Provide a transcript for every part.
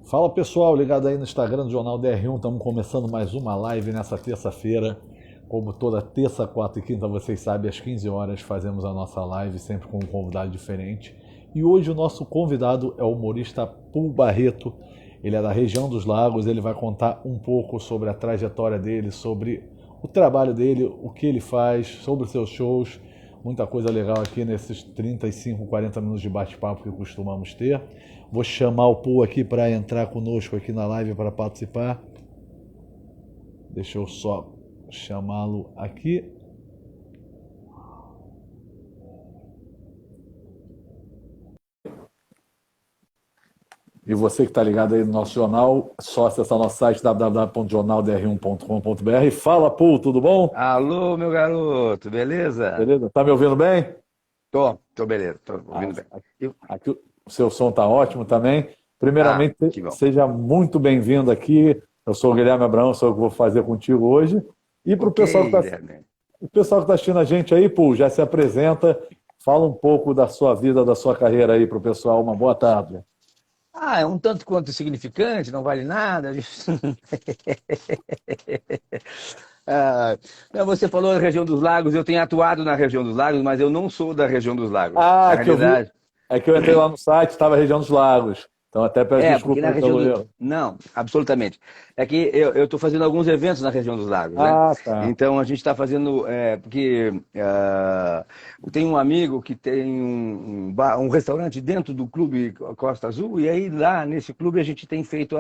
Fala pessoal, ligado aí no Instagram do Jornal DR1, estamos começando mais uma live nessa terça-feira. Como toda terça, quarta e quinta, vocês sabem, às 15 horas fazemos a nossa live, sempre com um convidado diferente. E hoje o nosso convidado é o humorista Pul Barreto. Ele é da região dos Lagos, ele vai contar um pouco sobre a trajetória dele, sobre o trabalho dele, o que ele faz, sobre os seus shows. Muita coisa legal aqui nesses 35, 40 minutos de bate-papo que costumamos ter. Vou chamar o Pul aqui para entrar conosco aqui na live para participar. Deixa eu só chamá-lo aqui. E você que está ligado aí no nosso jornal, só acessar nosso site www.jornaldr1.com.br. Fala, Pul, tudo bom? Alô, meu garoto, beleza? Beleza? Tá me ouvindo bem? Tô beleza, tô Ah, ouvindo bem. aqui o seu som está ótimo também. Primeiramente, Que bom. seja muito bem-vindo aqui. Eu sou o Guilherme Abraão, sou o que vou fazer contigo hoje. E para Ok, Guilherme. o pessoal que está assistindo a gente aí, Pul, já se apresenta, fala um pouco da sua vida, da sua carreira aí para o pessoal. Uma boa tarde. É um tanto quanto insignificante, não vale nada. Você falou da região dos lagos, eu tenho atuado na região dos lagos, mas eu não sou da região dos lagos. Na Que eu vi, realidade, é que eu entrei lá no site, estava a região dos lagos. Então até peço porque desculpa na aí região pelo do. erro. Não, absolutamente. É que eu estou fazendo alguns eventos na região dos lagos, né? Ah, tá. Então a gente está fazendo. Porque tem um amigo que tem um restaurante dentro do Clube Costa Azul, e aí lá nesse clube a gente tem feito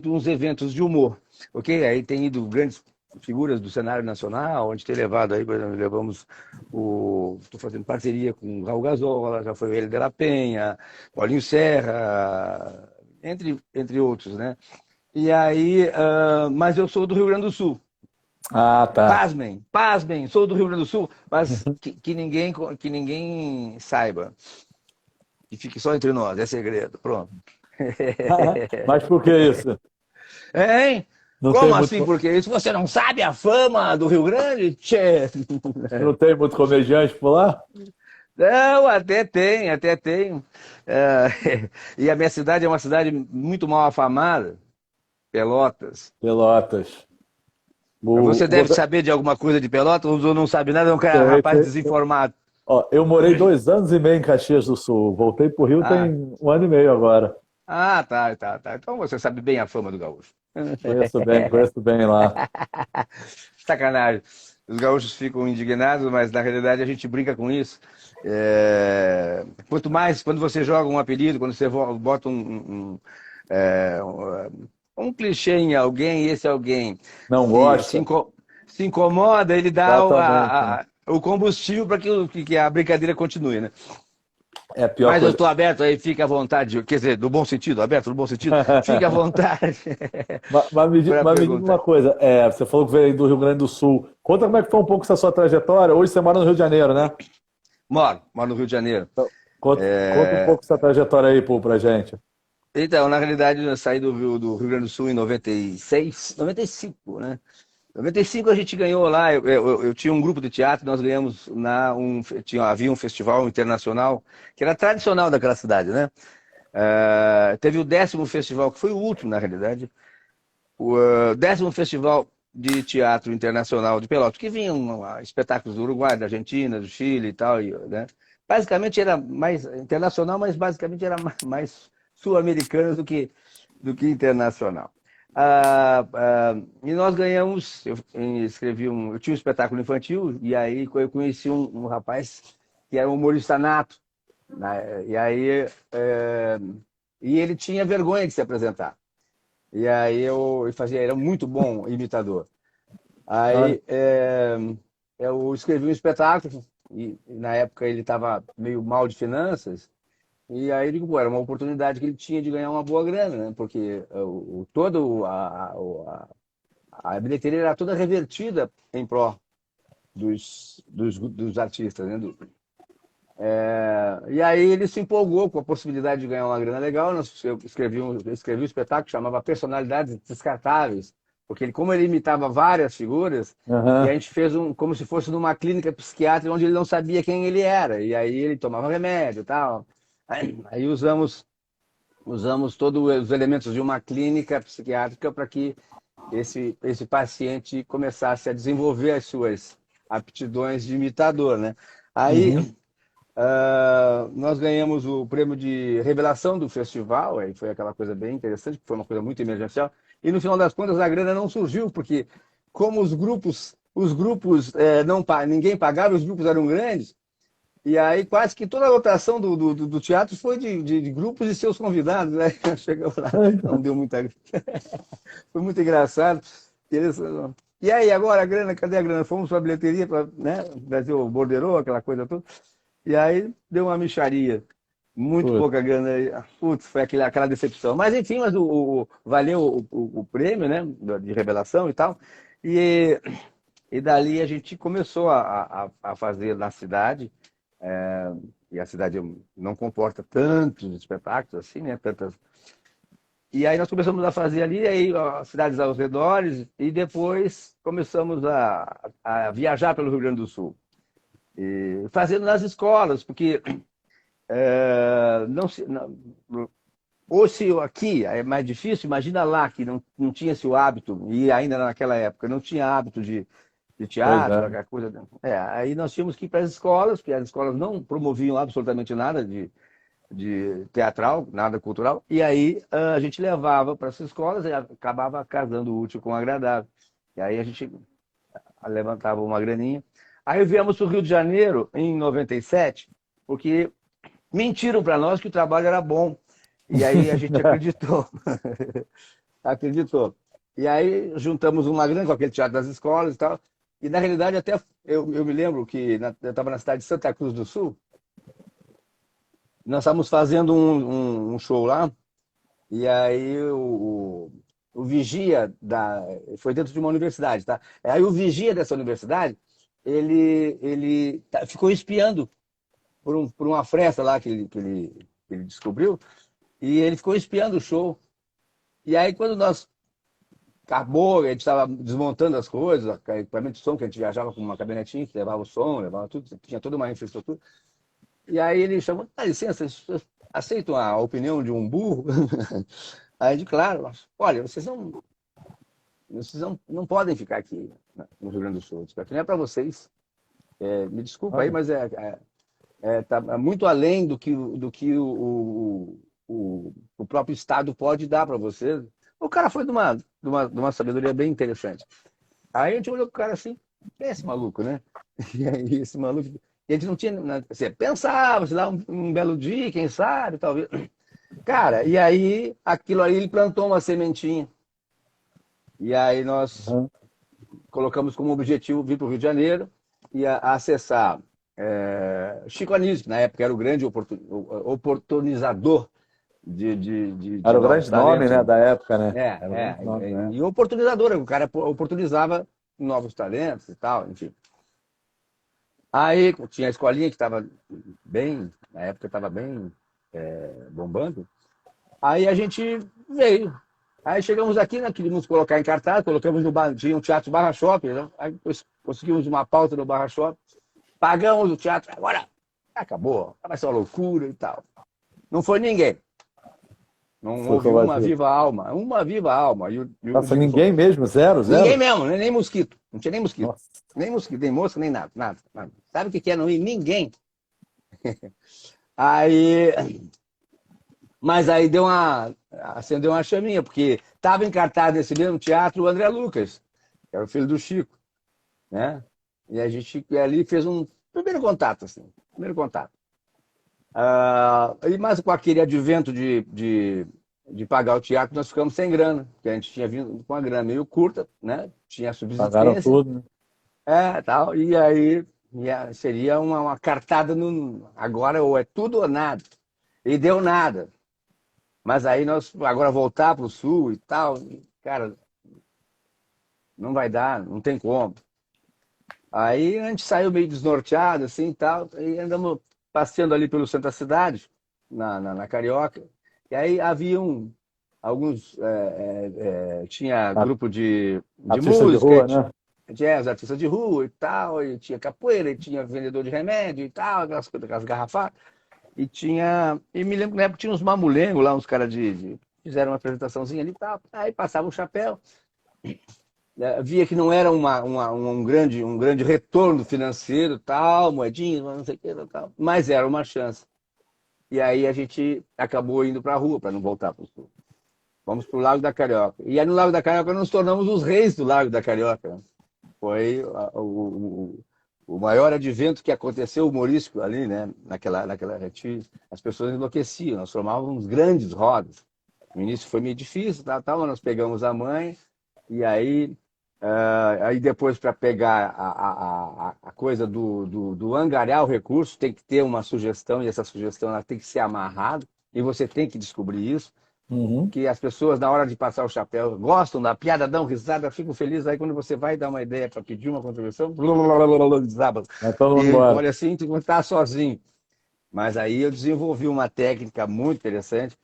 uns eventos de humor, ok? Aí tem ido grandes figuras do cenário nacional, onde tem levado aí, por exemplo, levamos estou fazendo parceria com o Raul Gazola, já foi o Hélio de la Penha, Paulinho Serra, entre outros, né? E aí, mas eu sou do Rio Grande do Sul. Ah, tá. Pasmem, sou do Rio Grande do Sul, mas que ninguém saiba, que fique só entre nós, é segredo, pronto. Mas por que isso? Hein? Não tem Como assim? muito, Porque isso você não sabe a fama do Rio Grande? Tchê. não tem muito comediante por lá? Não, até tem, até tem. É, e a minha cidade é uma cidade muito mal afamada, Pelotas. Pelotas. Você O, deve gover- saber de alguma coisa de Pelotas ou não sabe nada, é um cara, sei, rapaz desinformado. Ó, eu morei 2 anos e meio em Caxias do Sul. Voltei pro Rio Ah, tem 1 ano e meio agora. tá. Então você sabe bem a fama do gaúcho. Conheço bem lá. Sacanagem. Os gaúchos ficam indignados, mas na realidade a gente brinca com isso. Quanto mais, quando você joga um apelido, quando você bota é, um clichê em alguém, e esse alguém Não se, se, gosta? inco- se incomoda, ele dá Exatamente. Né? o combustível para que a brincadeira continue, né? É a pior Mas eu coisa. estou aberto aí, fica à vontade, quer dizer, do bom sentido, aberto no bom sentido, fica à vontade para Mas me diz uma perguntar. coisa, você falou que veio aí do Rio Grande do Sul. Conta como é que foi um pouco essa sua trajetória. Hoje você mora no Rio de Janeiro, né? Moro no Rio de Janeiro. Então, conta um pouco essa trajetória aí, pô, pra gente. Então, na realidade, eu saí do Rio Grande do Sul em 96, 95, né? Em 95 a gente ganhou lá, eu tinha um grupo de teatro, nós ganhamos havia um festival internacional, que era tradicional daquela cidade, né? Teve o 10º festival, que foi o último, na realidade, o 10º festival de teatro internacional de Pelotas, que vinham espetáculos do Uruguai, da Argentina, do Chile e tal, né? Basicamente era mais internacional, mas basicamente era mais sul-americano do que internacional. E nós ganhamos, eu tinha um espetáculo infantil, e aí eu conheci um rapaz que era um humorista nato, né? E ele tinha vergonha de se apresentar. E aí eu fazia, era muito bom imitador. Olha, Aí eu escrevi um espetáculo, e na época ele estava meio mal de finanças, e aí eu digo, pô, era uma oportunidade que ele tinha de ganhar uma boa grana, né? Porque todo a bilheteria era toda revertida em pró dos artistas, né? E aí ele se empolgou com a possibilidade de ganhar uma grana legal. Eu escrevi um espetáculo que chamava Personalidades Descartáveis, porque como ele imitava várias figuras, e a aham. gente fez como se fosse numa clínica psiquiátrica onde ele não sabia quem ele era, e aí ele tomava remédio e tal. Aí usamos usamos todos os elementos de uma clínica psiquiátrica para que esse paciente começasse a desenvolver as suas aptidões de imitador, né? Aí Uhum. nós ganhamos o prêmio de revelação do festival, aí foi aquela coisa bem interessante, foi uma coisa muito emergencial. E no final das contas a grana não surgiu, porque como os grupos não, ninguém pagava, os grupos eram grandes, e aí quase que toda a lotação do teatro foi de grupos e seus convidados, né? Chegamos lá, não deu muita. Foi muito engraçado. Eles, e aí, agora a grana, cadê a grana? Fomos para a bilheteria, para, né? O Brasil borderou, aquela coisa toda. E aí deu uma mixaria. Muito Putz, pouca grana aí. Putz, foi aquela decepção. Mas enfim, valeu o prêmio, né? De revelação e tal. E, e dali a gente começou a fazer na cidade. E a cidade não comporta tantos espetáculos assim, né? Tantas. E aí nós começamos a fazer ali, aí as cidades aos redores, e depois começamos a viajar pelo Rio Grande do Sul. E fazendo nas escolas, porque não se, não, ou se aqui é mais difícil, imagina lá que não tinha esse hábito, e ainda naquela época não tinha hábito de pois teatro, é. aquela coisa. Aí nós tínhamos que ir para as escolas, porque as escolas não promoviam absolutamente nada de teatral, nada cultural, e aí a gente levava para as escolas e acabava casando o útil com o agradável. E aí a gente levantava uma graninha. Aí viemos para o Rio de Janeiro em 97, porque mentiram para nós que o trabalho era bom. E aí a gente acreditou. Acreditou. E aí juntamos uma grana com aquele teatro das escolas e tal. E na realidade até eu me lembro que eu estava na cidade de Santa Cruz do Sul, nós estávamos fazendo um show lá, e aí o vigia foi dentro de uma universidade, tá? Aí o vigia dessa universidade, ele ficou espiando por uma fresta lá que ele descobriu, e ele ficou espiando o show. E aí quando nós acabou, a gente estava desmontando as coisas, o equipamento de som, que a gente viajava com uma caminhonetinha que levava o som, levava tudo, tinha toda uma infraestrutura. E aí ele chamou, dá licença, vocês aceitam a opinião de um burro? Aí eu disse, claro, mas, olha, vocês não podem ficar aqui no Rio Grande do Sul. Isso aqui não é para vocês. Me desculpa aí, Olha, mas tá muito além do que o próprio Estado pode dar para vocês. O cara foi de uma sabedoria bem interessante. Aí a gente olhou pro cara assim, é esse maluco, né? E aí esse maluco. E a gente não tinha. Assim, pensava, sei lá, um belo dia, quem sabe, talvez. Cara, e aí aquilo aí ele plantou uma sementinha. E aí nós uhum. colocamos como objetivo vir para o Rio de Janeiro e acessar Chico Anísio, que na época era o grande oportunizador de Era o novos grande nome, talentos. né, da época, né? É, Era o grande nome, é. né? E oportunizador, o cara oportunizava novos talentos e tal, enfim. Aí tinha a escolinha que estava bem, na época estava bem bombando. Aí a gente veio. Aí chegamos aqui, né, queríamos colocar em cartaz, colocamos no bar, tinha um teatro Barra Shopping, né? Aí depois conseguimos uma pauta no Barra Shopping, pagamos o teatro, agora acabou, vai ser uma loucura e tal. Não foi ninguém, não Foi houve com você. uma viva alma. E o Nossa, diretor, ninguém mesmo? Zero, ninguém zero? mesmo, nem mosquito, não tinha nem mosquito, Nossa. nem mosca, nem nada, nada, nada. Sabe o que é não ir? Ninguém. Aí, mas aí acendeu uma chaminha, porque estava encartado nesse mesmo teatro o André Lucas, que era o filho do Chico, né? E a gente ali fez um primeiro contato, assim, primeiro contato. Mas com aquele advento de pagar o teatro, nós ficamos sem grana, porque a gente tinha vindo com a grana meio curta, né? Tinha Pagaram subsistência, tudo, né? tal, e aí seria uma cartada no agora ou é tudo ou nada. E deu nada. Mas aí nós agora voltar para o sul e tal, cara, não vai dar, não tem como. Aí a gente saiu meio desnorteado, assim, e tal, e andamos passeando ali pelo centro da cidade, na Carioca, e aí havia alguns, tinha A- grupo de Artista de música, rua, né? tinha os artistas de rua e tal, e tinha capoeira, e tinha vendedor de remédio e tal, aquelas coisas, aquelas garrafas. E me lembro que na época tinha uns mamulengos lá, uns caras fizeram uma apresentaçãozinha ali, tá, aí passava o chapéu, via que não era um grande retorno financeiro, tal, moedinhas, não sei o que, tal, mas era uma chance. E aí a gente acabou indo para a rua, para não voltar para o sul. Vamos para o Lago da Carioca. E aí no Lago da Carioca nós nos tornamos os reis do Lago da Carioca, né? Foi o maior advento que aconteceu humorístico ali, né? Naquela retiro. As pessoas enlouqueciam, nós formávamos grandes rodas. No início foi meio difícil, tal, mas nós pegamos a mãe, e aí depois para pegar a coisa do angariar o recurso, tem que ter uma sugestão, e essa sugestão ela tem que ser amarrada, e você tem que descobrir isso. Uhum. Que as pessoas, na hora de passar o chapéu, gostam da piada, dão risada, ficam felizes. Aí quando você vai dar uma ideia para pedir uma contribuição, desaba. Então vamos E embora. olha assim, tu está sozinho. Mas aí eu desenvolvi uma técnica muito interessante,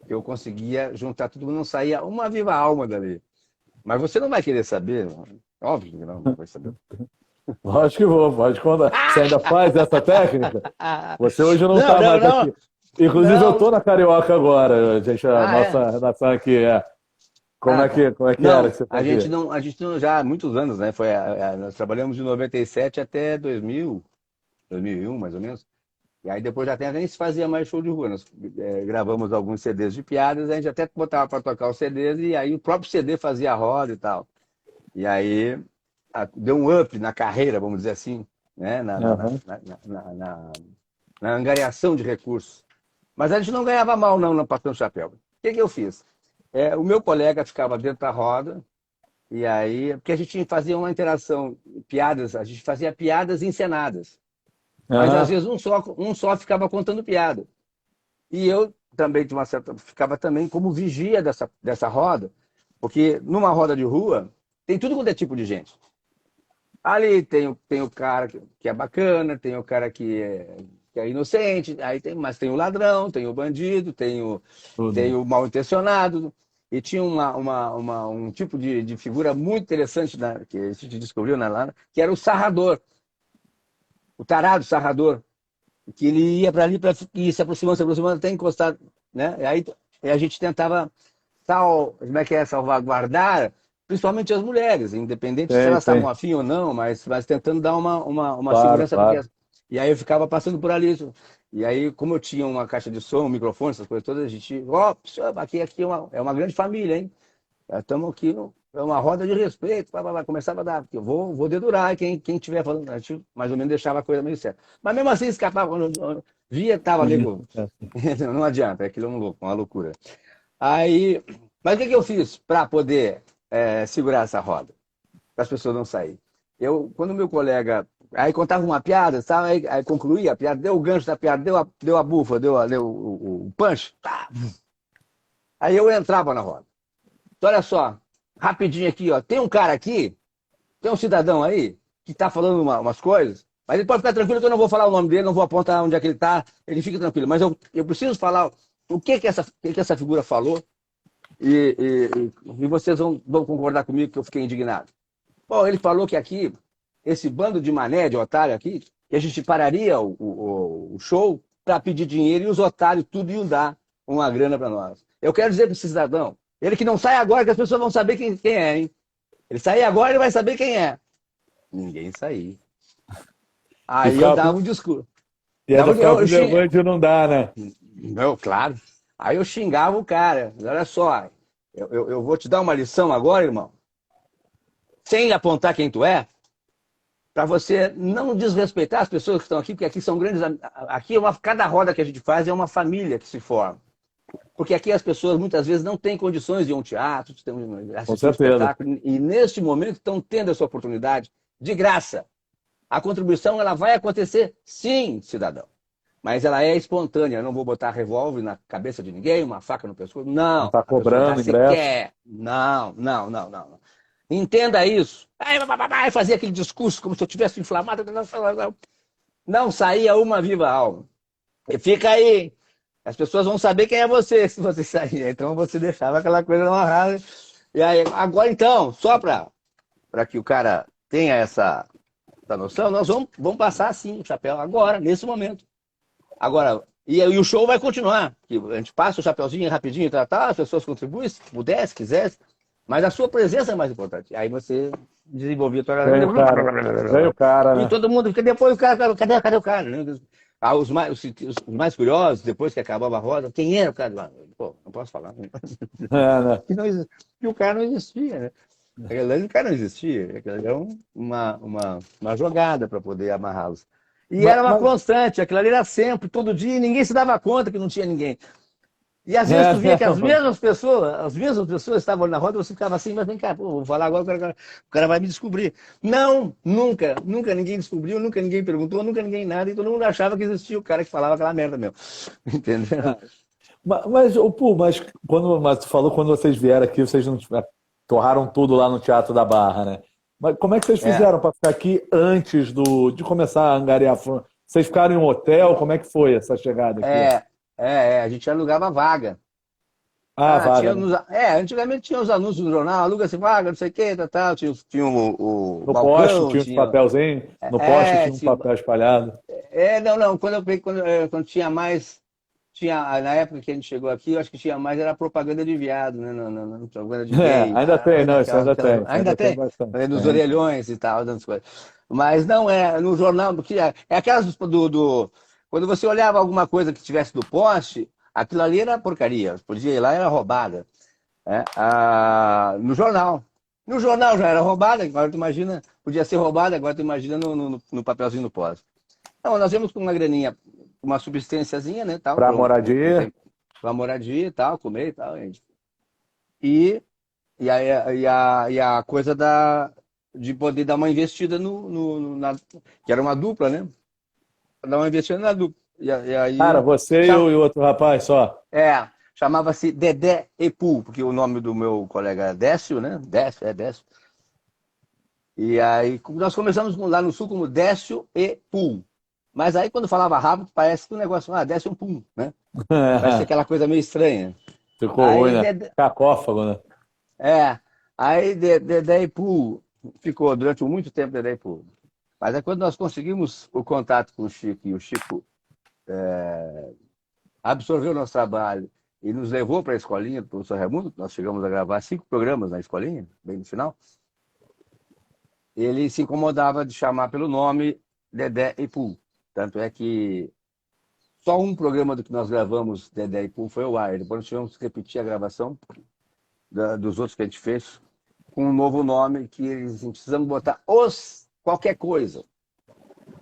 que eu conseguia juntar tudo, não saía uma viva alma dali. Mas você não vai querer saber, óbvio que não vai saber. Lógico que vou, pode contar. Você ainda faz essa técnica? Você hoje não está mais não. aqui. Inclusive, Não. eu tô na Carioca agora, gente. A nossa É? nação aqui é. Como é que era Não, que você a fazia? gente não, já há muitos anos, né? Nós trabalhamos de 97 até 2000, 2001, mais ou menos. E aí depois até nem se fazia mais show de rua. Nós gravamos alguns CDs de piadas, a gente até botava para tocar os CDs e aí o próprio CD fazia a roda e tal. E aí deu um up na carreira, vamos dizer assim, né? Uhum. Na angariação de recursos. Mas a gente não ganhava mal, não passando chapéu. O que eu fiz? O meu colega ficava dentro da roda, e aí, porque a gente fazia uma interação, piadas, a gente fazia piadas encenadas. Mas às Uhum. vezes um só ficava contando piada. E eu também, ficava também como vigia dessa roda, porque numa roda de rua tem tudo quanto é tipo de gente. Ali tem o cara que é bacana, tem o cara que é inocente, mas tem o ladrão, tem o bandido, tem Tudo. o mal intencionado. E tinha um tipo de figura muito interessante que a gente descobriu na Lana, que era o sarrador, o tarado sarrador, que ele ia para ali e se aproximando até encostar, né? E aí a gente tentava como é que é, salvaguardar, principalmente as mulheres, independente se elas estavam Tem. afim ou não, mas tentando dar uma Claro, segurança, porque claro. e aí eu ficava passando por ali. E aí, como eu tinha uma caixa de som, um microfone, essas coisas todas, a gente, aqui é uma grande família, hein? Estamos aqui, é uma roda de respeito, começava a dar, eu vou dedurar quem estiver falando, a gente mais ou menos deixava a coisa meio certa. Mas mesmo assim, escapava, quando via, estava nego, não adianta, aquilo é uma loucura. Aí, mas o que eu fiz para poder segurar essa roda? Para as pessoas não saírem. Quando meu colega aí contava uma piada, sabe? Aí concluía a piada, deu o gancho da piada, deu a bufa, deu o punch. Tá. Aí eu entrava na roda. Então, olha só, rapidinho aqui, ó. Tem um cara aqui, tem um cidadão aí, que está falando umas coisas, mas ele pode ficar tranquilo que eu não vou falar o nome dele, não vou apontar onde é que ele está, ele fica tranquilo. Mas eu preciso falar o que essa figura falou, e vocês vão concordar comigo que eu fiquei indignado. Bom, ele falou que aqui, esse bando de mané, de otário aqui, que a gente pararia o show para pedir dinheiro e os otários tudo iam dar uma grana para nós. Eu quero dizer para esse cidadão, ele que não sai agora, que as pessoas vão saber quem é, hein? Ele sair agora, ele vai saber quem é. Ninguém saía. Aí eu dava um discurso. E ainda ficava com vergonha de não dar, né? Não, claro. Aí eu xingava o cara. Olha só, eu vou te dar uma lição agora, irmão. Sem apontar quem tu é, para você não desrespeitar as pessoas que estão aqui, porque aqui são grandes. Aqui cada roda que a gente faz é uma família que se forma. Porque aqui as pessoas muitas vezes não têm condições de ir a um teatro, de assistir um espetáculo, e neste momento estão tendo essa oportunidade de graça. A contribuição ela vai acontecer, sim, cidadão. Mas ela é espontânea. Eu não vou botar revólver na cabeça de ninguém, uma faca no pescoço. Não Não. está cobrando ingresso. Quer. Não. Entenda isso. Aí fazia aquele discurso como se eu tivesse inflamado. Não saía uma viva alma. E fica aí. As pessoas vão saber quem é você se você sair. Então você deixava aquela coisa amarrada. E aí, agora então, só para que o cara tenha essa noção, nós vamos passar assim o chapéu agora, nesse momento. Agora, E o show vai continuar. A gente passa o chapeuzinho rapidinho, as pessoas contribuem, se puder, se quiser, mas a sua presença é mais importante. Aí você desenvolvia a tua... Vem o cara, E né? todo mundo, porque depois o cara, cadê o cara? Né? Os mais curiosos, depois que acabava a roda, quem era o cara? Pô, não posso falar. Né? É, né? E o cara não existia, né? Aquele ali, o cara não existia. Aquilo ali era uma jogada para poder amarrá-los. E era uma Mas, constante, aquilo ali era sempre, todo dia, e ninguém se dava conta que não tinha ninguém. E às vezes é, tu via que não. as mesmas pessoas estavam na roda, você ficava assim, mas vem cá, pô, vou falar agora, o cara vai me descobrir. Não, nunca ninguém descobriu, nunca ninguém perguntou, nunca ninguém nada, e todo mundo achava que existia o cara que falava aquela merda mesmo. Entendeu? Mas mas tu falou quando vocês vieram aqui, vocês não torraram tudo lá no Teatro da Barra, né? Mas como é que vocês É, fizeram para ficar aqui antes de começar a angariar fã? Vocês ficaram em um hotel? Como é que foi essa chegada aqui? é, a gente alugava vaga. Ah, vaga, Tinha né? antigamente tinha os anúncios no jornal, aluga-se vaga, não sei o que, tal, tinha o No poste balcão, tinha uns tinha. papelzinhos, no poste tinha um Tinha. papel espalhado. Não, quando eu peguei, quando tinha mais. Na época que a gente chegou aqui, eu acho que tinha mais, era propaganda de viado, né? Propaganda de É, gay. ainda tem, não, isso ainda tem, isso Ainda ainda tem tem, bastante. nos Tem. orelhões e tal, dessas coisas. Mas não é no jornal, porque é aquelas quando você olhava alguma coisa que tivesse do poste, aquilo ali era porcaria. Podia ir lá, era roubada. No jornal. No jornal já era roubada, agora tu imagina, podia ser roubada, agora tu imagina no papelzinho do poste. Não, nós íamos com uma graninha, uma subsistênciazinha, né, tal, Para moradia, pra moradia e tal, comer e tal. Gente. E, e a coisa de poder dar uma investida que era uma dupla, né? Dar uma investida na dupla. E cara, aí, você e cham, o outro rapaz só. chamava-se Dedé Epu, porque o nome do meu colega é Décio, né? Décio. E aí, nós começamos lá no sul como Décio e Pum. Mas aí, quando falava rápido, parece que o negócio, Décio um Pum, né? Parece aquela coisa meio estranha. Ficou ruim, Aí, né? Cacófago, né? é, aí Dedé e Pum ficou durante muito tempo Dedé e Pum. Mas aí, quando nós conseguimos o contato com o Chico, e o Chico absorveu o nosso trabalho e nos levou para a escolinha do professor Raimundo, nós chegamos a gravar 5 programas na escolinha, bem no final, ele se incomodava de chamar pelo nome Dedé e Pum. Tanto é que só um programa do que nós gravamos, Dedé e Pum, foi o ar. Depois nós tivemos que repetir a gravação dos outros que a gente fez, com um novo nome, que eles assim, precisamos botar qualquer coisa.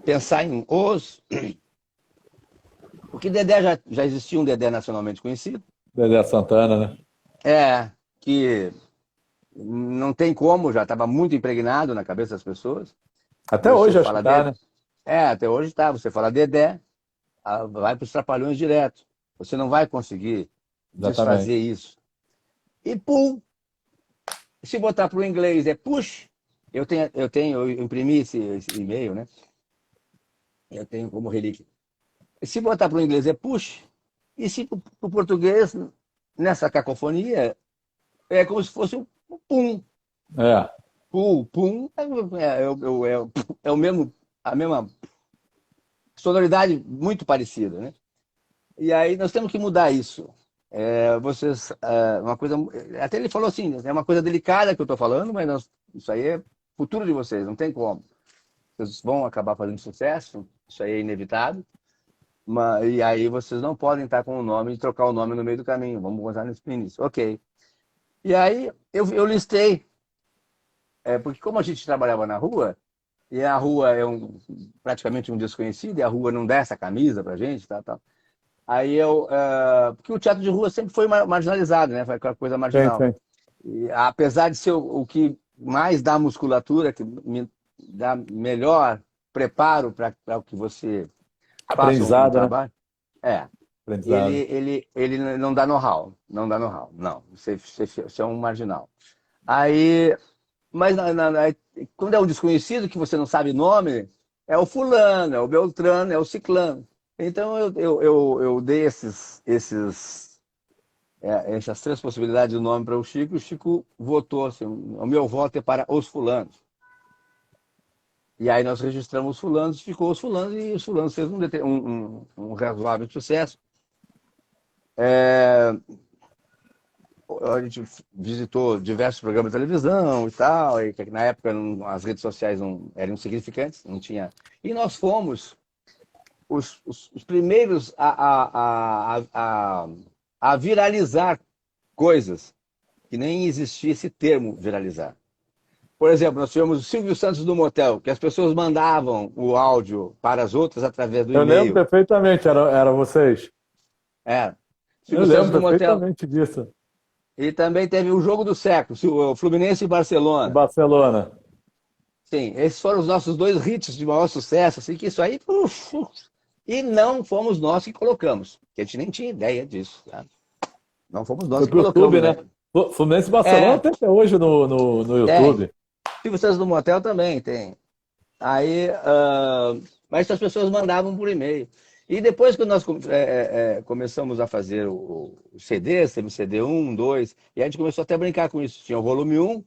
Pensar em os. Porque Dedé já existia um Dedé nacionalmente conhecido. Dedé Santana, né? Que não tem como, já estava muito impregnado na cabeça das pessoas. Até Você hoje acho que fala tá, Dedé. né? Até hoje está. Você fala Dedé, vai para os Trapalhões direto. Você não vai conseguir Exatamente. desfazer isso. E pum, se botar para o inglês é push, eu imprimi esse e-mail, né? Eu tenho como relíquia. Se botar para o inglês é push, e se para o português, nessa cacofonia, é como se fosse um pum. É. Pum, é o mesmo, a mesma sonoridade muito parecida, né? E aí nós temos que mudar isso. Uma coisa, até ele falou assim, é uma coisa delicada que eu estou falando, mas isso aí é futuro de vocês, não tem como. Vocês vão acabar fazendo sucesso, isso aí é inevitável, e aí vocês não podem estar com o nome e trocar o nome no meio do caminho, vamos usar nesse início. Ok. E aí eu listei, porque como a gente trabalhava na rua, e a rua é praticamente um desconhecido, e a rua não dá essa camisa pra gente, tal. Aí porque o teatro de rua sempre foi marginalizado, né? Foi aquela coisa Tem, marginal. tem. E, apesar de ser o que mais dá musculatura, que me dá melhor preparo para o que você faça um Aprendizado, né? trabalho, ele, Aprendizado. ele não dá know-how, não dá know-how, não. Você é um marginal. Aí, mas quando é um desconhecido que você não sabe nome, é o fulano, é o beltrano, é o ciclano. Então eu dei essas 3 possibilidades de nome para o Chico votou assim, o meu voto é para os fulanos. E aí nós registramos os fulanos, ficou os fulanos, e os fulanos fez um razoável sucesso. É, a gente visitou diversos programas de televisão e tal, e que na época as redes sociais não eram insignificantes, não tinha. E nós fomos os primeiros a viralizar coisas, que nem existia esse termo viralizar. Por exemplo, nós tivemos o Silvio Santos do Motel, que as pessoas mandavam o áudio para as outras através do Eu lembro e-mail. perfeitamente, era vocês. É. Eu Silvio Santos lembro do Motel. perfeitamente disso. E também teve o jogo do século, o Fluminense e O Barcelona. Barcelona. Sim, esses foram os nossos dois hits de maior sucesso, assim, que isso aí. E não fomos nós que colocamos, que a gente nem tinha ideia disso. Tá? Não fomos nós Foi que pro YouTube, colocamos, né? né? Fluminense e Barcelona É, tem até hoje no tem. YouTube. Silvio Santos do Motel também tem. Aí, mas as pessoas mandavam por e-mail. E depois que nós começamos a fazer o CD, teve o CD 1, 2, e a gente começou até a brincar com isso. Tinha o volume 1,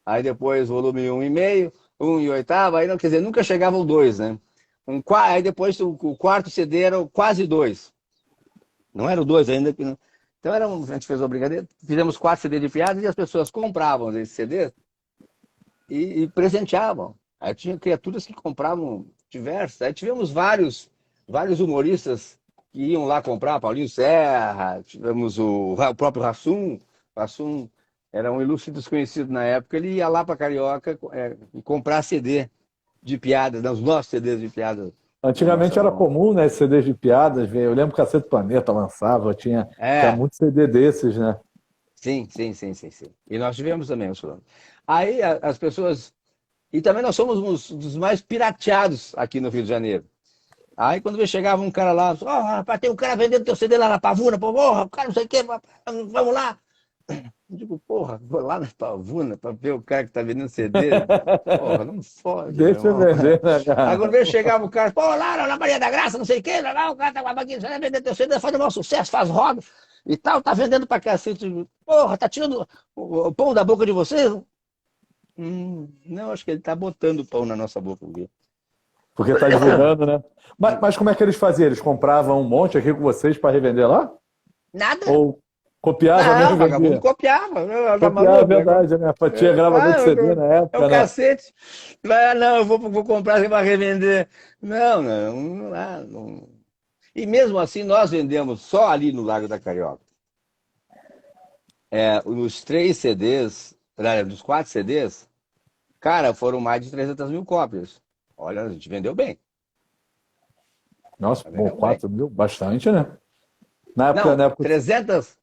aí depois volume 1,5, 1 e oitava, aí não, quer dizer, nunca chegava o 2, né? Aí depois o quarto CD era o quase 2. Não era o 2 ainda. Então a gente fez uma brincadeira, fizemos 4 CD de piadas e as pessoas compravam esse CD e presenteavam. Aí tinha criaturas que compravam diversas. Aí tivemos vários humoristas que iam lá comprar, Paulinho Serra, tivemos o próprio Rassum. Rassum era um ilustre desconhecido na época, ele ia lá para Carioca comprar CD de piadas, os nossos CDs de piadas da Antigamente nossa era mão. comum, né, CDs de piadas. Eu lembro que a Cacete Planeta lançava, tinha É, muito CD desses, né? sim, sim, sim, sim, sim. E nós tivemos também os planos. Aí as pessoas. E também nós somos um dos mais pirateados aqui no Rio de Janeiro. Aí quando chegava um cara lá, ó, rapaz, tem um cara vendendo teu CD lá na Pavuna, pô, porra, o cara não sei o quê, vamos lá. Eu digo, porra, vou lá na Pavuna pra ver o cara que tá vendendo CD. Porra, não fode, meu Deixa eu irmão. vender, né, Aí cara? quando chegava o cara, pô, lá na Maria da Graça, não sei o quê, lá, o cara tá com a máquina, você vai vender teu CD, faz o maior sucesso, faz roda e tal, tá vendendo pra cacete. Porra, tá tirando o pão da boca de vocês? Não, acho que ele tá botando o pão na nossa boca. Viu? Porque tá divulgando, né? Mas como é que eles faziam? Eles compravam um monte aqui com vocês para revender lá? Nada. Ou copiava mesmo Não, e vagabundo vendia? copiava. Tá Copiava, é maluco? Agora, verdade, né? Tinha gravador de CD na é o época, né? cacete. Não, eu vou comprar para revender. Não, não, não, não. E mesmo assim, nós vendemos só ali no Lago da Carioca. Os 3 CDs, dos 4 CDs, cara, foram mais de 300 mil cópias. Olha, a gente vendeu bem. Nossa, bom, Vendeu bem. 4 mil, bastante, né? Na Não, época, 300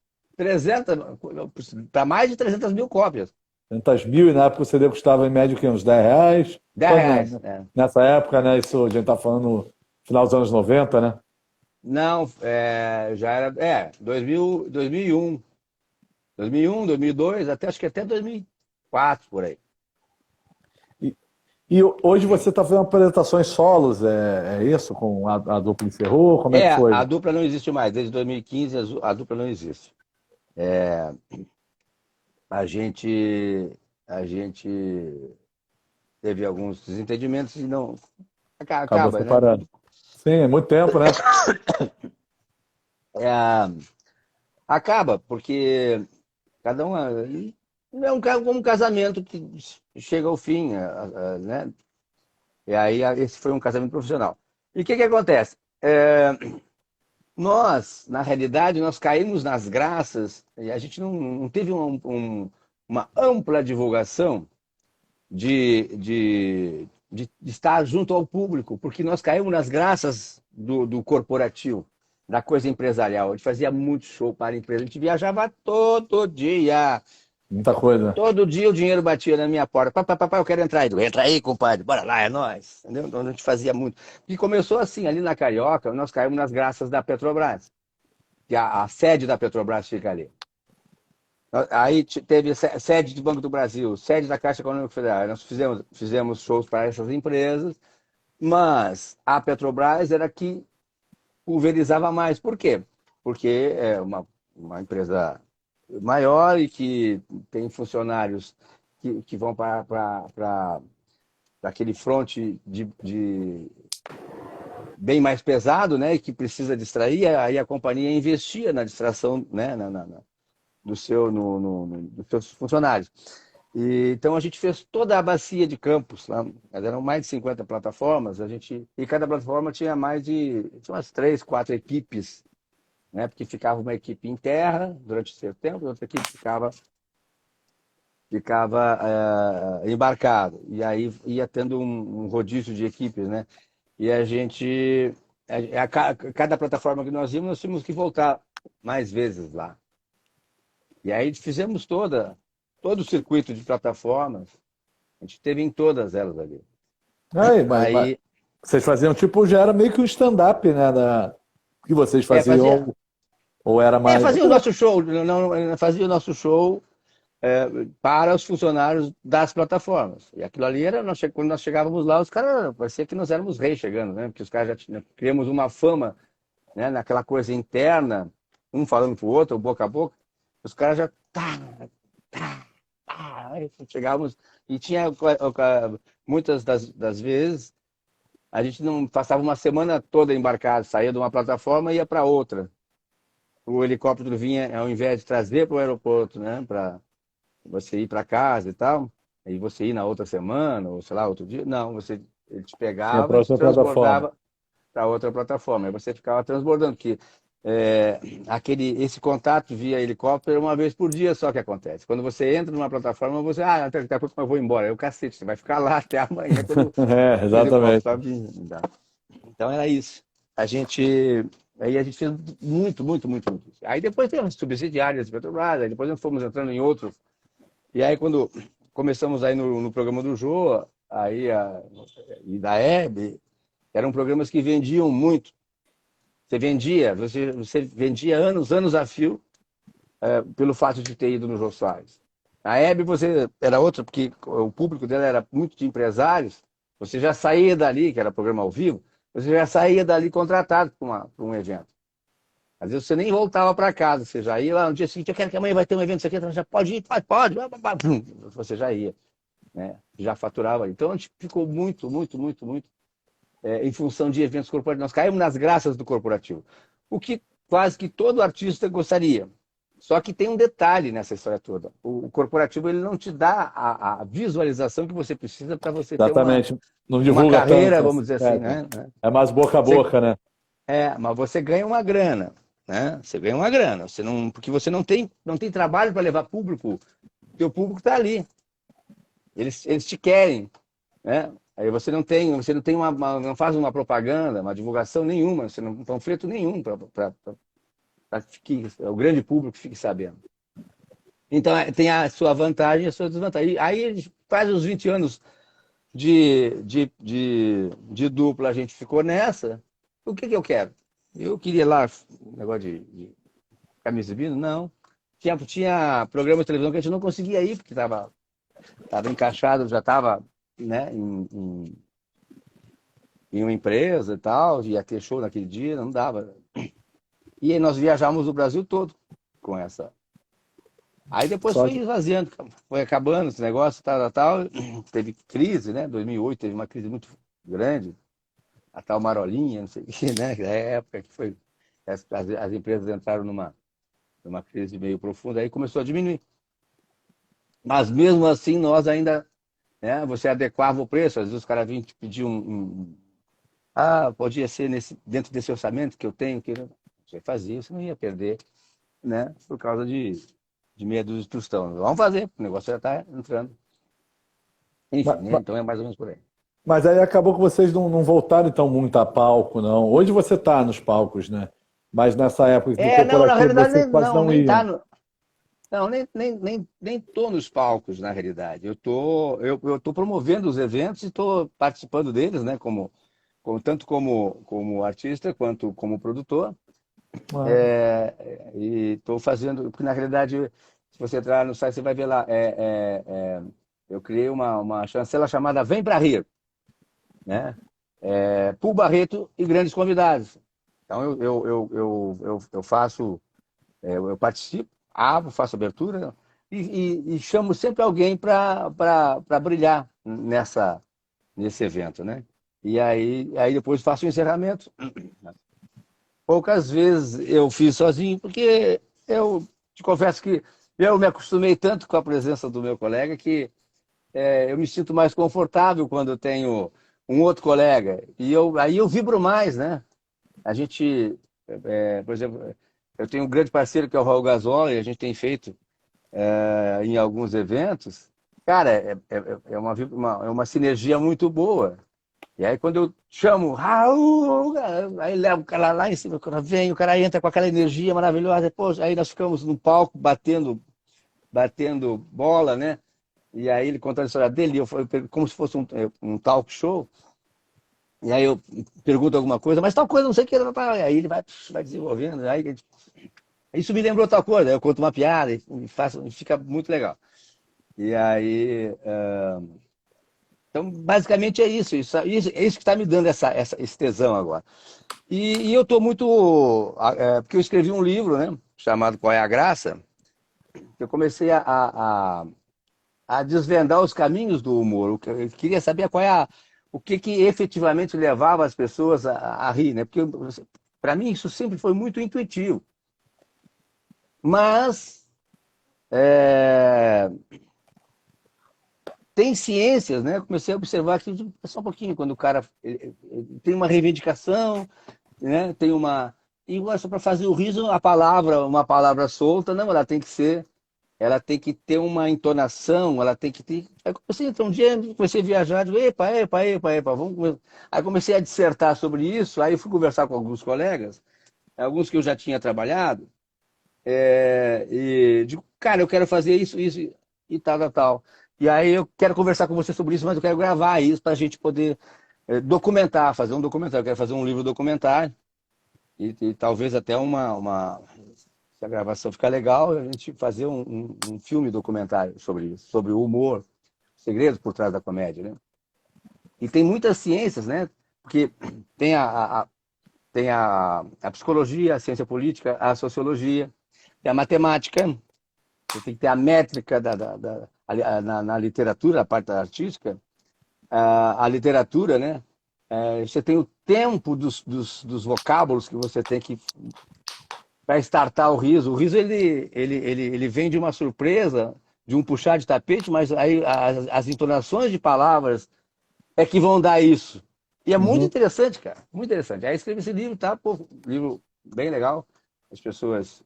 para mais de 300 mil cópias. 300 mil, e na época o CD custava em média o quê? Uns 10 reais. 10 reais. É. Nessa época, né? Isso a gente tá falando no final dos anos 90, né? Não, já era, 2001, 2002, até acho que até 2004, por aí. E, e hoje você está fazendo apresentações solos, é isso? Com a dupla encerrou? Como é que foi? A dupla não existe mais, desde 2015 a dupla não existe. A gente, a gente teve alguns desentendimentos e não, Acabou acaba, né? separando. Sim, é muito tempo, né? É, acaba, porque cada um é como um casamento que chega ao fim, né? E aí esse foi um casamento profissional. E o que acontece? Nós, na realidade, nós caímos nas graças e a gente não teve uma ampla divulgação de estar junto ao público, porque nós caímos nas graças do corporativo, da coisa empresarial. A gente fazia muito show para a empresa, a gente viajava todo dia. Muita coisa. Todo dia o dinheiro batia na minha porta. Papai, eu quero entrar aí. Entra aí, compadre. Bora lá, é nóis. Entendeu? Então a gente fazia muito. E começou assim, ali na Carioca, nós caímos nas graças da Petrobras. Que a sede da Petrobras fica ali. Aí teve sede do Banco do Brasil, sede da Caixa Econômica Federal. Nós fizemos shows para essas empresas, mas a Petrobras era que pulverizava mais. Por quê? Porque é uma empresa maior e que tem funcionários que vão para daquele front bem mais pesado, né, que precisa distrair, aí a companhia investia na distração, né, dos seus funcionários. Então a gente fez toda a bacia de campos, lá, eram mais de 50 plataformas, e cada plataforma tinha tinha umas 3, 4 equipes, né, porque ficava uma equipe em terra durante o seu tempo, outra equipe ficava embarcado, e aí ia tendo um rodízio de equipes, né? E cada plataforma que nós íamos, nós tínhamos que voltar mais vezes lá. E aí fizemos todo o circuito de plataformas, a gente teve em todas elas ali. Aí, mas Aí, vocês faziam tipo, já era meio que um stand-up, né? Que vocês faziam, ou era mais. fazia o nosso show, não, fazia o nosso show para os funcionários das plataformas. E aquilo ali era, quando nós chegávamos lá, os caras, parecia que nós éramos reis chegando, né? Porque os caras criamos uma fama, né? Naquela coisa interna, um falando pro outro, boca a boca, os caras já aí chegávamos e tinha muitas das vezes a gente não passava uma semana toda embarcado, saía de uma plataforma e ia para outra. O helicóptero vinha, ao invés de trazer para o aeroporto, né? Para você ir para casa e tal, aí você ir na outra semana, ou sei lá, outro dia. Não, ele te Tinha pegava para e te outra plataforma. transbordava para outra plataforma. Aí você ficava transbordando, porque esse contato via helicóptero é uma vez por dia só que acontece. Quando você entra numa plataforma, daqui a pouco eu vou embora. Aí o cacete, você vai ficar lá até amanhã quando É, o helicóptero exatamente. está vindo. Então era isso. Aí a gente fez muito, muito, muito, muito. Aí depois tem as subsidiárias de Petrobras, aí depois nós fomos entrando em outros. E aí quando começamos aí no programa do Jô, e da Hebe, eram programas que vendiam muito. Você vendia anos a fio, pelo fato de ter ido no Jô Soares. A Hebe você era outra, porque o público dela era muito de empresários, você já saía dali, que era programa ao vivo, você já saía dali contratado para um evento. Às vezes você nem voltava para casa, você já ia lá no dia seguinte, eu quero que amanhã vai ter um evento, isso aqui, então já pode ir, pode, você já ia, né? Já faturava. Então a gente ficou muito, muito, muito, muito em função de eventos corporativos. Nós caímos nas graças do corporativo. O que quase que todo artista gostaria. Só que tem um detalhe nessa história toda. O corporativo ele não te dá a visualização que você precisa para você ter Exatamente. Não uma divulga carreira, tanto. vamos dizer assim, né? É mais boca a Você, boca, né? mas você ganha uma grana, né? Você ganha uma grana. Porque você não tem trabalho para levar público. O teu público está ali. Eles te querem, né? Aí você não tem não faz uma propaganda, uma divulgação nenhuma, você não panfleto nenhum para que o grande público fique sabendo. Então tem a sua vantagem e a sua desvantagem. Aí a gente faz os 20 anos de dupla, a gente ficou nessa. O que eu quero? Eu queria lá um negócio de ficar me exibindo? Não. Tinha programa de televisão que a gente não conseguia ir, porque estava encaixado, já estava, né, em uma empresa e tal, ia ter show naquele dia, não dava. E aí nós viajamos o Brasil todo com essa. Aí depois Só foi que, esvaziando, foi acabando esse negócio, tal. Teve crise, né? 2008 teve uma crise muito grande, a tal Marolinha, não sei o que, né? É a época que foi. As empresas entraram numa crise meio profunda, aí começou a diminuir. Mas mesmo assim, nós ainda, né? Você adequava o preço, às vezes os caras vinham te pedir podia ser dentro desse orçamento que eu tenho, que você fazia, você não ia perder, né? Por causa de meia dúzia de tostão. Vamos fazer, o negócio já está entrando. Enfim, ma- né? ma- Então é mais ou menos por aí. mas aí acabou que vocês não voltaram então muito a palco, não. Hoje você está nos palcos, né? Mas nessa época do Não, na corporativo realidade, vocês quase não nem tá iam. no, não, nem tô nos palcos, na realidade. Eu tô promovendo os eventos e estou participando deles, né? Tanto como artista quanto como produtor. Ah, E estou fazendo, porque na realidade, se você entrar no site, você vai ver lá. Eu criei uma chancela chamada Vem Pra Rir, né? Pul Barreto e grandes convidados. Então eu faço, eu participo, abro, faço abertura e chamo sempre alguém para brilhar nesse evento, né? E aí depois faço o encerramento. Poucas vezes eu fiz sozinho, porque eu te confesso que eu me acostumei tanto com a presença do meu colega que eu me sinto mais confortável quando eu tenho um outro colega. Aí eu vibro mais, né? A gente, por exemplo, eu tenho um grande parceiro que é o Raul Gazola, e a gente tem feito em alguns eventos. Cara, é uma sinergia muito boa. E aí quando eu chamo Raul, aí levo o cara lá em cima, o cara vem, o cara entra com aquela energia maravilhosa. Pô, aí nós ficamos no palco batendo bola, né? E aí ele contando a história dele, como se fosse um talk show. E aí eu pergunto alguma coisa, mas tal coisa, não sei o que. Aí ele vai desenvolvendo. Aí, isso me lembrou tal coisa. Aí eu conto uma piada e fica muito legal. E aí. Então, basicamente é isso. É isso que está me dando esse tesão agora. E eu estou muito. Porque eu escrevi um livro, né? Chamado Qual é a Graça? Eu comecei a desvendar os caminhos do humor. Eu queria saber o que efetivamente levava as pessoas a rir, né? Porque para mim isso sempre foi muito intuitivo. Mas tem ciências, né? Eu comecei a observar que só um pouquinho quando o cara ele tem uma reivindicação, né? Tem uma e só para fazer o riso uma palavra solta, não, ela tem que ter uma entonação, ela tem que ter. Aí comecei, então, um dia comecei a viajar, digo, epa, vamos começar. Aí comecei a dissertar sobre isso, aí fui conversar com alguns colegas, alguns que eu já tinha trabalhado, e digo, cara, eu quero fazer isso e tal. E aí eu quero conversar com você sobre isso, mas eu quero gravar isso para a gente poder documentar, fazer um documentário. Eu quero fazer um livro documentário e talvez até se a gravação ficar legal, a gente fazer um filme documentário sobre isso, sobre o humor, segredos por trás da comédia, né? E tem muitas ciências, né? Porque tem a psicologia, a ciência política, a sociologia, tem a matemática, você tem que ter a métrica na literatura, a parte artística, a literatura, né? Você tem o tempo dos vocábulos que você tem que para startar o riso. O riso ele vem de uma surpresa, de um puxar de tapete, mas aí as entonações de palavras é que vão dar isso. E é muito Uhum. interessante, cara. Muito interessante. Aí escrevi esse livro, tá? Pô, livro bem legal. As pessoas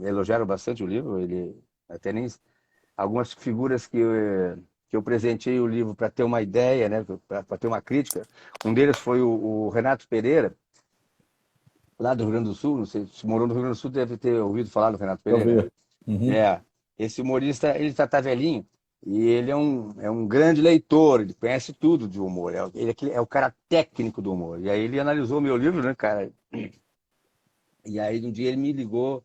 elogiaram bastante o livro. Ele até nem algumas figuras que eu presenteei o livro para ter uma ideia, né? Para ter uma crítica. Um deles foi o Renato Pereira, lá do Rio Grande do Sul, não sei, se morou no Rio Grande do Sul, deve ter ouvido falar do Renato Eu Pereira, né? vi. Uhum. É, esse humorista, ele tá velhinho, e ele é um grande leitor, ele conhece tudo de humor, ele é o cara técnico do humor. E aí ele analisou meu livro, né, cara? E aí um dia ele me ligou,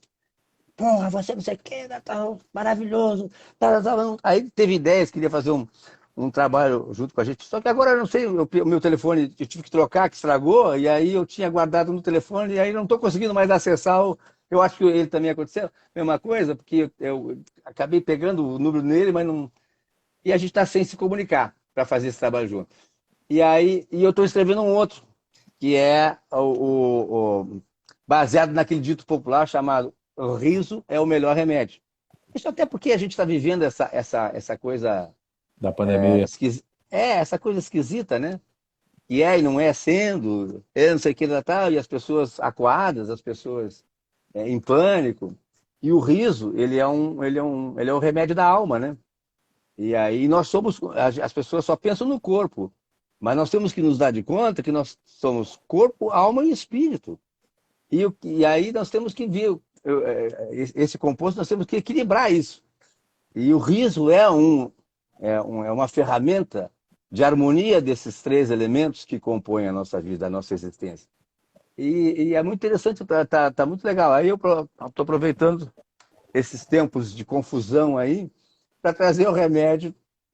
porra, você não sei o que, tá maravilhoso. Aí teve ideias, queria fazer um trabalho junto com a gente. Só que agora eu não sei, o meu telefone eu tive que trocar, que estragou, e aí eu tinha guardado no telefone, e aí não estou conseguindo mais acessar eu acho que ele também aconteceu, mesma coisa, porque eu acabei pegando o número nele, mas não. E a gente está sem se comunicar para fazer esse trabalho junto. E eu estou escrevendo um outro, que é baseado naquele dito popular chamado o riso é o melhor remédio. Isso até porque a gente está vivendo essa coisa Da pandemia. essa coisa esquisita, né? E e não é sendo, não sei o que, tal, e as pessoas acuadas, as pessoas em pânico. E o riso, ele é um remédio da alma, né? E aí as pessoas só pensam no corpo, mas nós temos que nos dar de conta que nós somos corpo, alma e espírito. E aí nós temos que ver esse composto, nós temos que equilibrar isso. E o riso é uma ferramenta de harmonia desses três elementos que compõem a nossa vida, a nossa existência. E é muito interessante, tá muito legal. Aí eu estou aproveitando esses tempos de confusão aí para trazer o remédio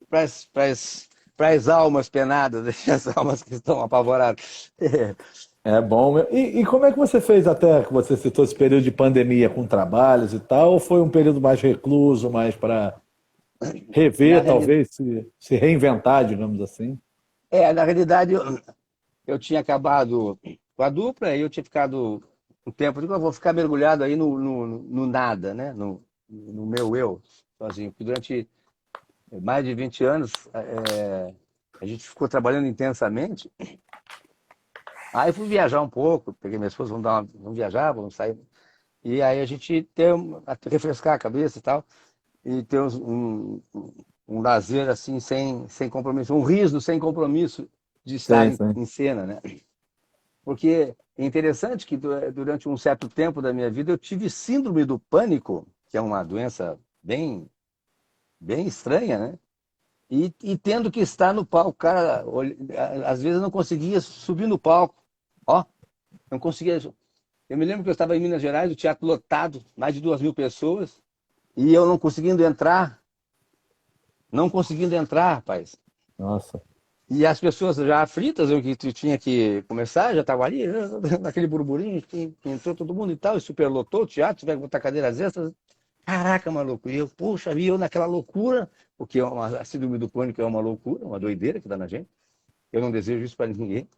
para as almas penadas, as almas que estão apavoradas. É bom. E como é que você fez até que você citou esse período de pandemia com trabalhos e tal? Ou foi um período mais recluso, mais para Na rever, realidade, talvez, se reinventar, digamos assim? Na realidade, eu tinha acabado com a dupla, e eu tinha ficado um tempo, eu digo, eu vou ficar mergulhado aí no nada, né? No meu eu, sozinho. Porque durante mais de 20 anos, a gente ficou trabalhando intensamente. Aí eu fui viajar um pouco, peguei minha esposa, vamos viajar, vamos sair. E aí a gente refrescar a cabeça e tal, e ter um lazer assim, sem compromisso, um riso sem compromisso de estar Sim, em sim. cena, né? Porque é interessante que durante um certo tempo da minha vida eu tive síndrome do pânico, que é uma doença bem estranha, né? E tendo que estar no palco, cara, às vezes eu não conseguia subir no palco. Ó, não conseguia. Eu me lembro que eu estava em Minas Gerais, o teatro lotado, mais de 2.000 pessoas, e eu não conseguindo entrar, rapaz. Nossa. E as pessoas já aflitas, eu que tinha que começar, já estava ali, naquele burburinho, entrou todo mundo e tal, e superlotou o teatro, tiver que botar cadeiras extras. Caraca, maluco, e eu, puxa, e eu naquela loucura, porque a síndrome do pânico é uma loucura, uma doideira que dá na gente. Eu não desejo isso para ninguém.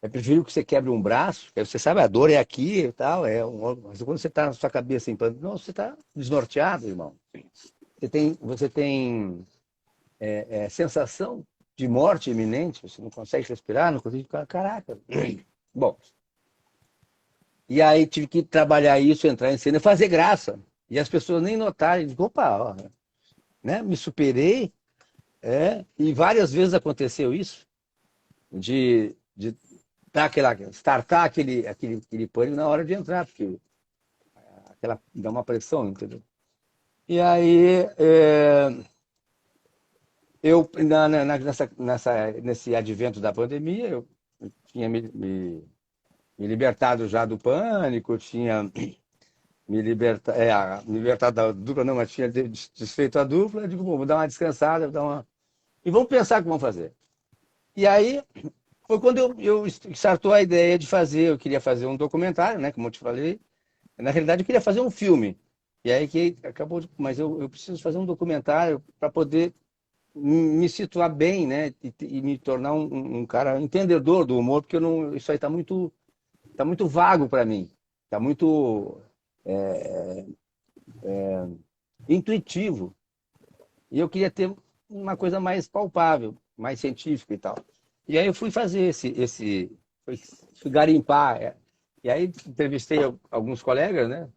É preferível que você quebre um braço, porque você sabe, a dor é aqui e tal, mas quando você está na sua cabeça em pânico, não, você está desnorteado, irmão. Você tem sensação de morte iminente, você não consegue respirar, não consegue ficar, caraca. Bom, e aí tive que trabalhar isso, entrar em cena e fazer graça. E as pessoas nem notarem, digo, opa, ó, né? Me superei, e várias vezes aconteceu isso, de dar startar aquele pânico na hora de entrar, porque dá uma pressão, entendeu? E aí, eu, nesse advento da pandemia, eu tinha me libertado já do pânico, tinha me libertado da dupla, não, mas tinha desfeito a dupla. Eu digo, bom, vou dar uma descansada, e vamos pensar o que vamos fazer. E aí foi quando eu startou a ideia de fazer, eu queria fazer um documentário, né, como eu te falei. Na realidade, eu queria fazer um filme. E aí que acabou, mas eu preciso fazer um documentário para poder me situar bem, né, e me tornar um cara entendedor do humor, porque eu não, isso aí tá muito vago para mim, tá muito intuitivo. E eu queria ter uma coisa mais palpável, mais científica e tal. E aí eu fui fazer fui garimpar. E aí entrevistei alguns colegas, né?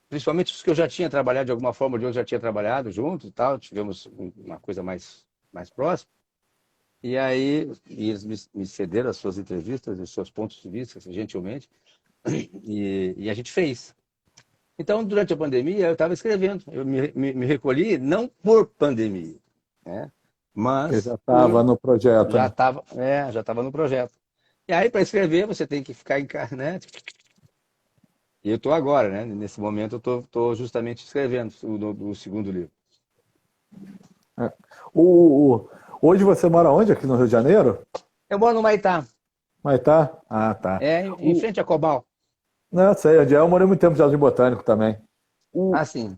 Principalmente os que eu já tinha trabalhado de alguma forma, de onde eu já tinha trabalhado junto e tal. Tivemos uma coisa mais próxima. E aí eles me cederam as suas entrevistas, os seus pontos de vista, gentilmente. E a gente fez. Então, durante a pandemia, eu estava escrevendo. Eu me recolhi, não por pandemia, né? Eu Mas já estava no projeto, já né? estava já estava no projeto. E aí, para escrever, você tem que ficar em casa, né? E eu estou agora, né? Nesse momento, eu estou justamente escrevendo o segundo livro. É. Hoje você mora onde? Aqui no Rio de Janeiro? Eu moro no Maitá, Mas tá? Ah, tá. em frente a Cobal. Não, sei, onde é. Eu morei muito tempo no Jardim Botânico também. O, Assim.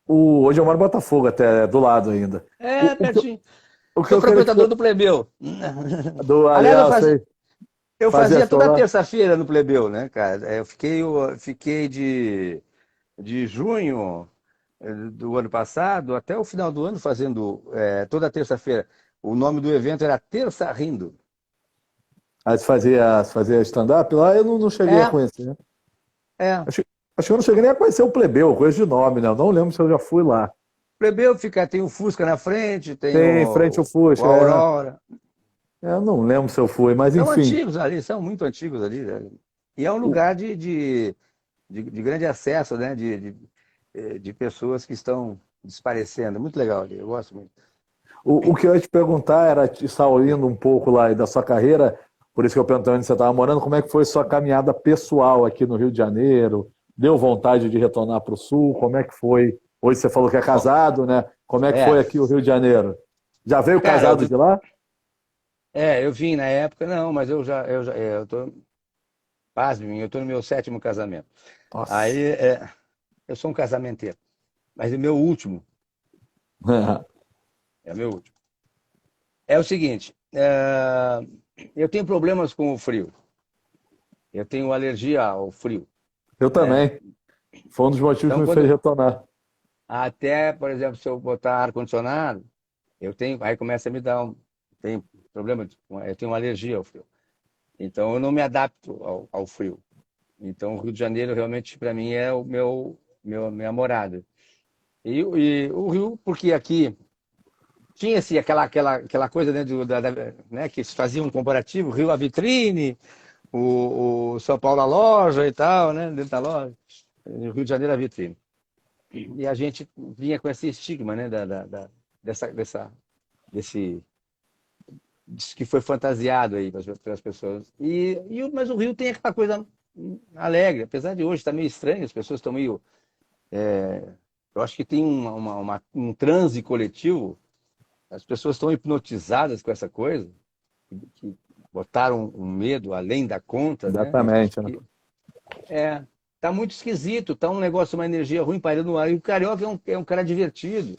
hoje eu moro em Botafogo, até do lado ainda. É, pertinho. O que Sou eu queria te frequentador do Plebeu. do Aliás, aliás, sei, eu fazia fazia show toda lá. terça-feira no Plebeu, né, cara? Eu fiquei de junho do ano passado até o final do ano fazendo toda terça-feira. O nome do evento era Terça Rindo. Aí você fazia stand-up lá, eu não cheguei a É, conhecer. é. Acho que eu não cheguei nem a conhecer o Plebeu, coisa de nome, né? Eu não lembro se eu já fui lá. Plebeu tem o Fusca na frente, tem Tem em frente ao o Fusca, Aurora. eu não lembro se eu fui, mas São enfim. antigos ali, são muito antigos ali, né? E é um lugar de grande acesso, né? De pessoas que estão desaparecendo. Muito legal ali, eu gosto muito. O que eu ia te perguntar era, te saindo um pouco lá da sua carreira, por isso que eu perguntei onde você estava morando, como é que foi sua caminhada pessoal aqui no Rio de Janeiro? Deu vontade de retornar para o Sul? Como é que foi? Hoje você falou que é Bom, casado, né? Como é que foi é, aqui o Rio de Janeiro? Já veio cara, casado de lá? eu vim na época, não, mas eu tô, pasme, eu tô no meu sétimo casamento. Nossa. Aí, eu sou um casamenteiro, mas o meu último, é o meu último. É o seguinte, eu tenho problemas com o frio. Eu tenho alergia ao frio, Eu né? também. Foi um dos motivos que Então, me fez quando retornar. até, por exemplo, se eu botar ar-condicionado, eu tenho, aí começa a me dar tem problema, eu tenho uma alergia ao frio. Então, eu não me adapto ao frio. Então, o Rio de Janeiro realmente para mim é o minha morada. E o Rio, porque aqui tinha-se aquela coisa, né, né, que se fazia um comparativo, Rio a vitrine, o São Paulo a loja e tal, né, dentro da loja, o Rio de Janeiro a vitrine. E a gente vinha com esse estigma, né, desse disso que foi fantasiado aí pelas pessoas. Mas o Rio tem aquela coisa alegre, apesar de hoje estar meio estranho, as pessoas estão meio. Eu acho que tem um transe coletivo, as pessoas estão hipnotizadas com essa coisa, que botaram um medo além da conta, né? Exatamente, né? Tá muito esquisito, tá um negócio, uma energia ruim pairando no ar. E o carioca é um cara divertido.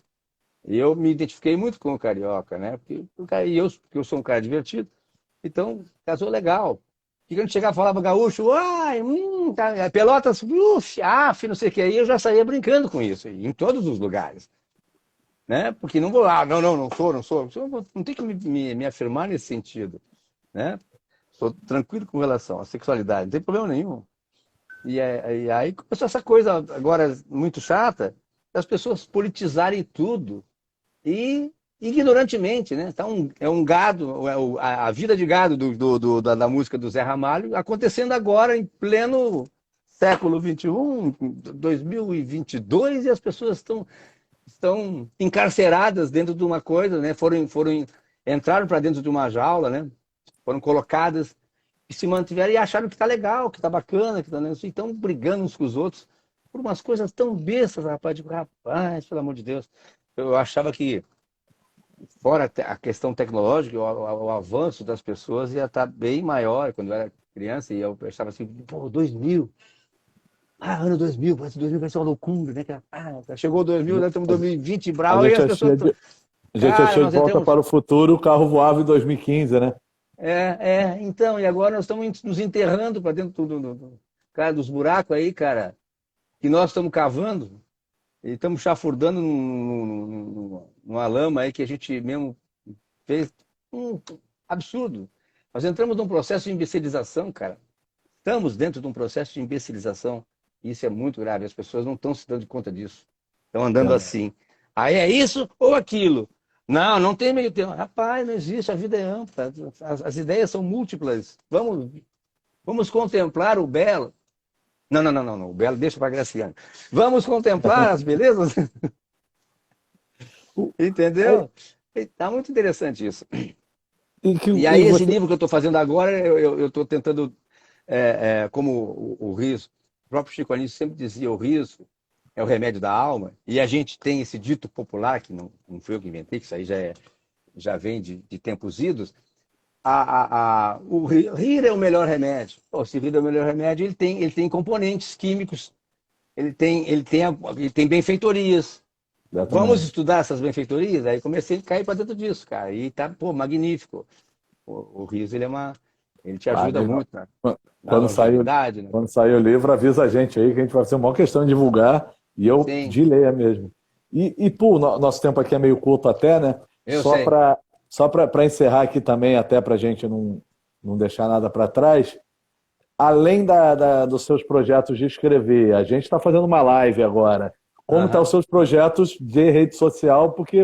E eu me identifiquei muito com o carioca, né? Porque eu sou um cara divertido, então casou legal. E quando chegava, falava gaúcho, ai, tá, Pelotas, não sei o que, aí eu já saía brincando com isso, em todos os lugares, né? Porque não vou, não sou, não tem que me afirmar nesse sentido, né? Sou tranquilo com relação à sexualidade, não tem problema nenhum. E aí começou essa coisa agora muito chata, das pessoas politizarem tudo e ignorantemente, né? Então, é um gado, a vida de gado da música do Zé Ramalho acontecendo agora em pleno século XXI, 2022, e as pessoas estão encarceradas dentro de uma coisa, né? Entraram para dentro de uma jaula, né? Foram colocadas e se mantiveram e acharam que está legal, que está bacana, que estão brigando uns com os outros por umas coisas tão bestas, rapaz. Digo, rapaz, pelo amor de Deus. Eu achava que, fora a questão tecnológica, o avanço das pessoas ia estar bem maior quando eu era criança, e eu pensava assim, pô, 2000. Ano 2000, parece 2000 vai ser uma loucura, né? Chegou 2000, nós estamos em 2020, A brau, e gente as pessoas. achou de, a gente Cara, achou de nós volta entramos. para o futuro, o carro voava em 2015, né? Então, e agora nós estamos nos enterrando para dentro cara, dos buracos aí, cara, que nós estamos cavando, e estamos chafurdando numa lama aí que a gente mesmo fez. Absurdo. Nós entramos num processo de imbecilização, cara. Estamos dentro de um processo de imbecilização. E isso é muito grave. As pessoas não estão se dando conta disso. Estão andando Verdade. assim. Aí é isso ou aquilo. Não, não tem meio termo. Rapaz, não existe. A vida é ampla. As ideias são múltiplas. Vamos contemplar o belo. Não. O belo deixa para Graciano. Vamos contemplar as belezas. Aí, Entendeu? Está muito interessante isso. E e aí, esse você, livro que eu estou fazendo agora, eu estou tentando, como o riso, o próprio Chico Anísio sempre dizia, o riso é o remédio da alma, e a gente tem esse dito popular, que não fui eu que inventei, que isso aí já vem de tempos idos, o rir é o melhor remédio. Pô, se rir é o melhor remédio, ele tem componentes químicos, ele tem benfeitorias. Vamos exatamente. estudar essas benfeitorias? Aí comecei a cair para dentro disso, cara, e tá, pô, magnífico. O riso, ele te Ah, ajuda legal. muito na Quando sair, longevidade, né? quando sair o livro, avisa a gente aí, que a gente vai fazer uma questão de divulgar, e eu Sim, de leia mesmo. Pô, nosso tempo aqui é meio curto até, né? eu Só sei. para só para encerrar aqui também, até para a gente não deixar nada para trás, além dos seus projetos de escrever, a gente está fazendo uma live agora. Como estão os Aham. seus projetos de rede social? Porque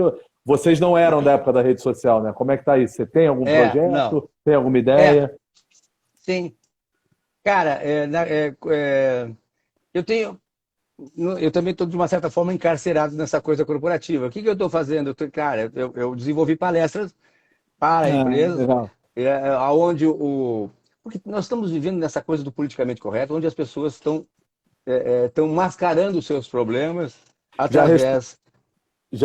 vocês não eram da época da rede social, né? Como é que tá isso? Você tem algum Não. projeto? Tem alguma É, ideia? sim. Cara, eu tenho. Eu também estou, de uma certa forma, encarcerado nessa coisa corporativa. O que eu estou fazendo? Cara, eu desenvolvi palestras para Ah, empresas, legal. aonde porque nós estamos vivendo nessa coisa do politicamente correto, onde as pessoas estão mascarando os seus problemas Já, res- através. Hein?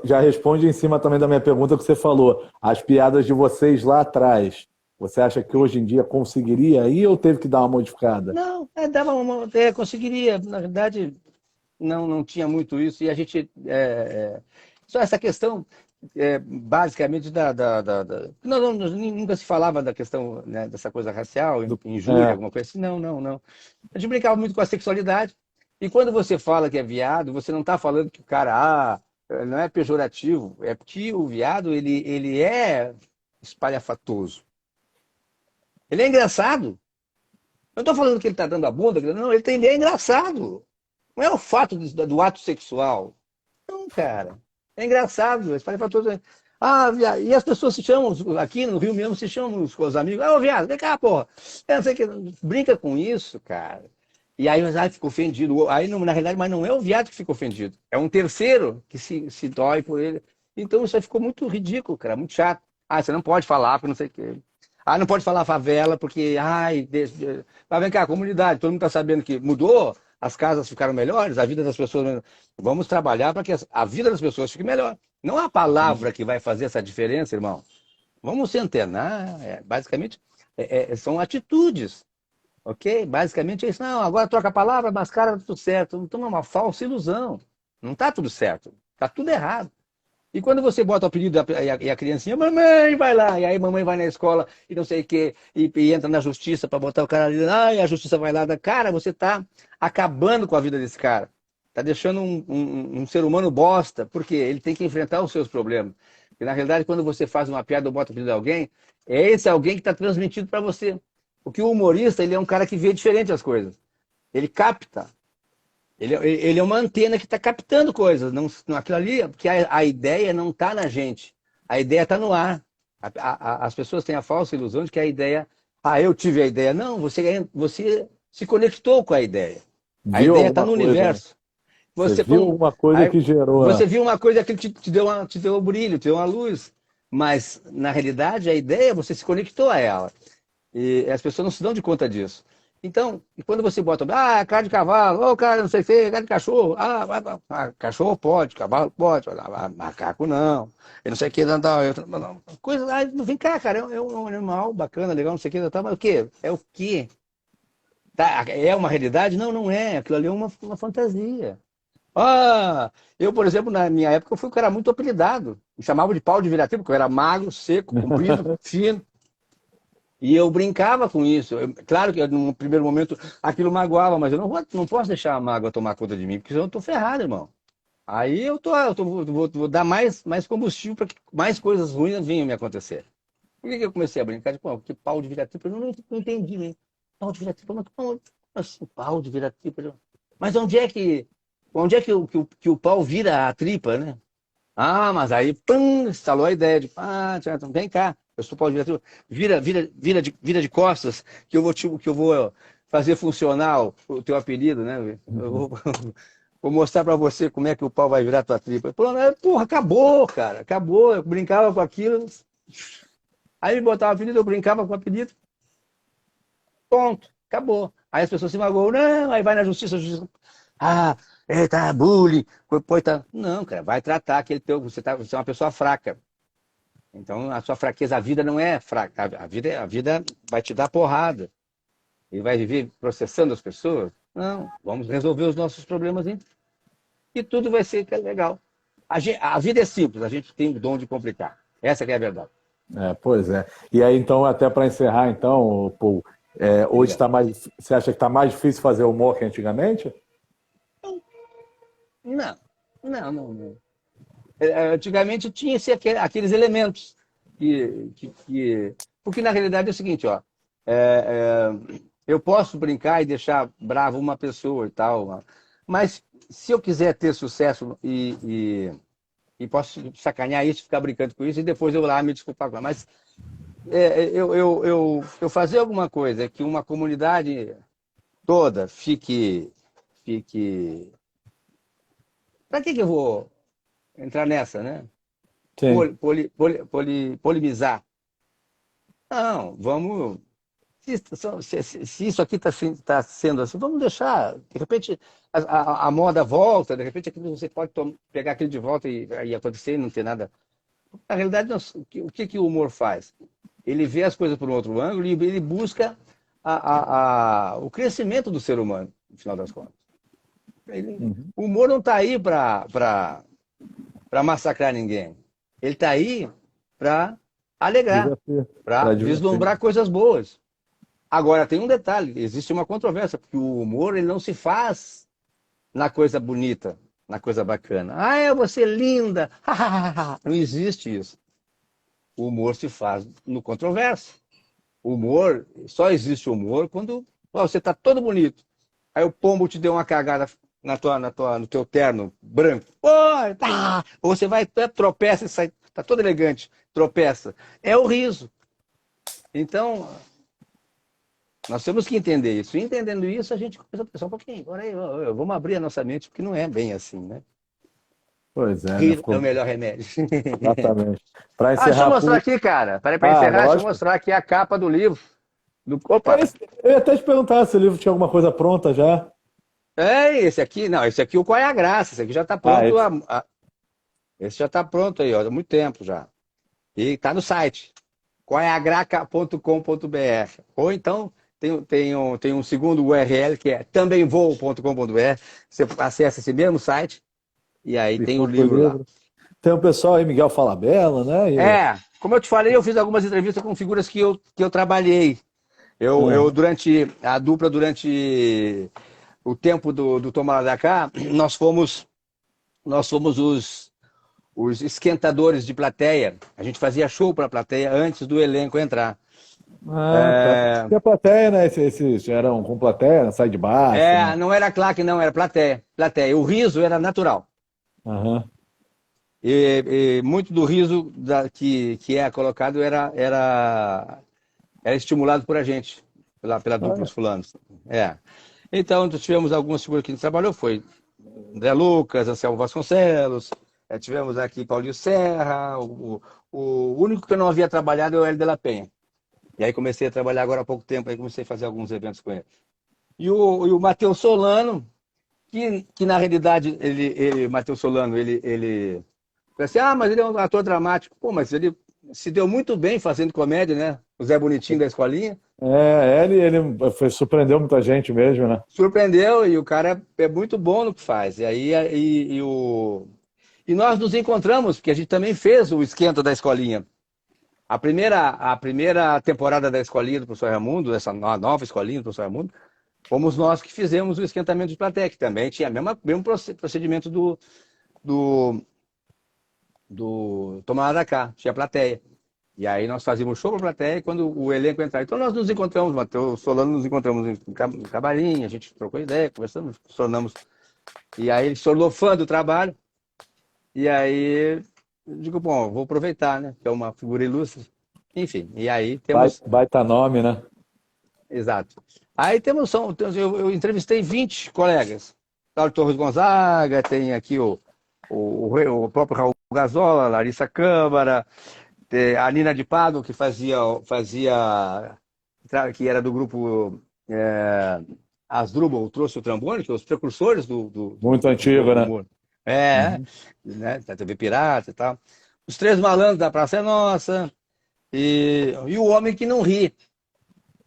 já responde em cima também da minha pergunta que você falou. As piadas de vocês lá atrás. Você acha que hoje em dia conseguiria aí ou teve que dar uma modificada? Não, conseguiria. Na verdade, não tinha muito isso. E a gente. Só essa questão, basicamente, nunca se falava da questão, né, dessa coisa racial, injúria, É, alguma coisa assim. Não, não, não. A gente brincava muito com a sexualidade. E quando você fala que é viado, você não está falando que o cara, não é pejorativo. É porque o viado, ele é espalhafatoso. Ele é engraçado. Eu não estou falando que ele está dando a bunda, não, ele é engraçado. Não é o fato do ato sexual. Não, cara. É engraçado. Eles falam para todos. Ah, viado. E as pessoas se chamam, aqui no Rio mesmo, se chamam com os amigos. Ah, ô, viado, vem cá, porra. Eu não sei que. Brinca com isso, cara. E aí, fica ofendido. Aí, na realidade, mas não é o viado que fica ofendido. É um terceiro que se dói por ele. Então, isso aí ficou muito ridículo, cara. Muito chato. Ah, você não pode falar, porque não sei o quê. Ah, não pode falar favela, porque. Ai, mas vem cá, comunidade, todo mundo está sabendo que mudou, as casas ficaram melhores, a vida das pessoas. Vamos trabalhar para que a vida das pessoas fique melhor. Não há palavra que vai fazer essa diferença, irmão. Vamos se antenar. Basicamente, são atitudes. Ok? Basicamente é isso. Não, agora troca a palavra, mascara, tá tudo certo. Então é uma falsa ilusão. Não está tudo certo. Está tudo errado. E quando você bota o apelido e a criancinha, mamãe, vai lá. E aí mamãe vai na escola e não sei o quê, e entra na justiça para botar o cara ali. E a justiça vai lá. Cara, você está acabando com a vida desse cara. Está deixando um ser humano bosta. Por quê? Ele tem que enfrentar os seus problemas. E na realidade, quando você faz uma piada ou bota o apelido de alguém, é esse alguém que está transmitindo para você. Porque o humorista, ele é um cara que vê diferente as coisas. Ele capta. Ele é uma antena que está captando coisas. Não, aquilo ali, porque a ideia não está na gente. A ideia está no ar. As pessoas têm a falsa ilusão de que a ideia... eu tive a ideia. Não, você se conectou com a ideia. A viu ideia está alguma no coisa, né? universo. Você Você, viu como, alguma coisa aí, que gerou. você viu uma coisa que te deu um brilho, te deu uma luz. Mas, na realidade, a ideia, você se conectou a ela. E as pessoas não se dão de conta disso. Então, e quando você bota, cara de cavalo, cara não sei o que, cara de cachorro, cachorro pode, cavalo pode, macaco não, eu não sei o que, não, coisa, vem cá, cara, é um animal bacana, legal, não sei o que, mas o quê? É o quê? Tá, é uma realidade? Não, não é, aquilo ali é uma fantasia. Eu, por exemplo, na minha época, eu fui um cara muito apelidado, me chamavam de pau de vira-tempo, porque eu era magro, seco, comprido, fino. E eu brincava com isso. Claro que no primeiro momento aquilo magoava, mas eu não posso deixar a mágoa tomar conta de mim, porque senão eu tô ferrado, irmão. Aí vou dar mais combustível para que mais coisas ruins venham me acontecer. Por que eu comecei a brincar? Que pau de vira-tripa? Eu não entendi, né? Pau de vira-tripa? Mas como assim, pau de vira-tripa? Mas onde é que o pau vira a tripa, né? Mas aí, pum, instalou a ideia de, vem cá, eu sou Paulo Diretor, vira de costas, que eu vou fazer funcionar o teu apelido, né? Eu vou mostrar pra você como é que o pau vai virar tua tripa. Porra, acabou, cara, acabou. Eu brincava com aquilo, aí ele botava o apelido, eu brincava com o apelido, ponto, acabou. Aí as pessoas se magoam, não, aí vai na justiça, a justiça. Tá, bullying, tá. Não, cara, vai tratar aquele teu. Você é uma pessoa fraca. Então, a sua fraqueza, a vida não é fraca. A vida vai te dar porrada. E vai viver processando as pessoas. Não, vamos resolver os nossos problemas e tudo vai ser legal. A vida é simples, a gente tem o dom de complicar. Essa que é a verdade. Pois é. E aí, então, até para encerrar, então, Paul, hoje está mais. Você acha que está mais difícil fazer humor que antigamente? Não. Antigamente tinha-se aqueles elementos porque na realidade é o seguinte, eu posso brincar e deixar bravo uma pessoa e tal, mas se eu quiser ter sucesso e posso sacanear isso, ficar brincando com isso e depois eu lá me desculpar, mas eu fazer alguma coisa que uma comunidade toda fique. Para que eu vou entrar nessa, né? Sim. Polemizar. Não, vamos. Se isso aqui está sendo assim, vamos deixar. De repente a moda volta, de repente aquilo você pode pegar aquilo de volta e acontecer e não ter nada. Na realidade, o que o humor faz? Ele vê as coisas por um outro ângulo e ele busca o crescimento do ser humano, no final das contas. O humor não está aí para para massacrar ninguém. Ele está aí para alegrar, para vislumbrar coisas boas. Agora, tem um detalhe, existe uma controvérsia, porque o humor ele não se faz na coisa bonita, na coisa bacana. Ah, você é linda! Não existe isso. O humor se faz no controverso. O humor, só existe humor quando você está todo bonito. Aí o pombo te deu uma cagada no teu terno branco. Oi, tá. Ou você vai, tropeça e sai, tá todo elegante, tropeça. É o riso. Então, nós temos que entender isso. E entendendo isso, a gente começa a pensar um pouquinho. Agora aí, vamos abrir a nossa mente, porque não é bem assim, né? Pois é, Rir é o melhor remédio. Exatamente. Para encerrar. Deixa eu mostrar aqui, cara. Para encerrar, lógico. deixa eu mostrar aqui a capa do livro. Opa! Eu ia até te perguntar se o livro tinha alguma coisa pronta já. Esse aqui, não, esse aqui o Qual é a Graça? Esse aqui já está pronto. Esse já está pronto aí, ó, há muito tempo já. E está no site, qualeagraca.com.br. Ou então tem um segundo URL que é tambemvoo.com.br. Você acessa esse mesmo site e aí tem o livro lá. Tem o pessoal aí, Miguel Falabella, né? Como eu te falei, eu fiz algumas entrevistas com figuras que eu trabalhei. Durante o tempo do Toma Lá da Cá, nós fomos os esquentadores de plateia. A gente fazia show para a plateia antes do elenco entrar. Porque a plateia, né? Esses eram com plateia, sai de baixo. Né? Não era claque, não, era plateia. O riso era natural. Uhum. E muito do riso que é colocado era estimulado por a gente, pela dupla Os Fulanos. Então, tivemos algumas figuras que a gente trabalhou, foi André Lucas, Anselmo Vasconcelos, tivemos aqui Paulinho Serra, o único que eu não havia trabalhado é o Hélio de la Penha. E aí comecei a trabalhar agora há pouco tempo, aí comecei a fazer alguns eventos com ele. E o Matheus Solano, que na realidade, Matheus Solano, ele assim, mas ele é um ator dramático. Pô, mas ele se deu muito bem fazendo comédia, né? O Zé Bonitinho da escolinha. Ele surpreendeu muita gente mesmo, né? Surpreendeu, e o cara é muito bom no que faz. E nós nos encontramos, porque a gente também fez o esquenta da escolinha. A primeira temporada da escolinha do professor Raimundo, essa nova escolinha do professor Raimundo, fomos nós que fizemos o esquentamento de plateia, que também tinha o mesmo procedimento do Toma Lá da Cá, tinha plateia. E aí nós fazíamos show para plateia quando o elenco entrar. Então nós nos encontramos, Matheus Solano, nos encontramos em camarim, a gente trocou ideia, conversamos, sonamos. E aí ele se tornou fã do trabalho. E aí eu digo, bom, vou aproveitar, né? Que é uma figura ilustre. Enfim, e aí temos... Baita nome, né? Exato. Aí eu entrevistei 20 colegas. Cláudio Torres Gonzaga, tem aqui o próprio Raul Gazola, Larissa Câmara, a Nina de Pádua, que que era do grupo Asdrubal, trouxe o trombone, que são os precursores do muito antigo, né? humor. Né? Da TV Pirata e tal. Os Três Malandros da Praça é Nossa e o Homem que Não Ri.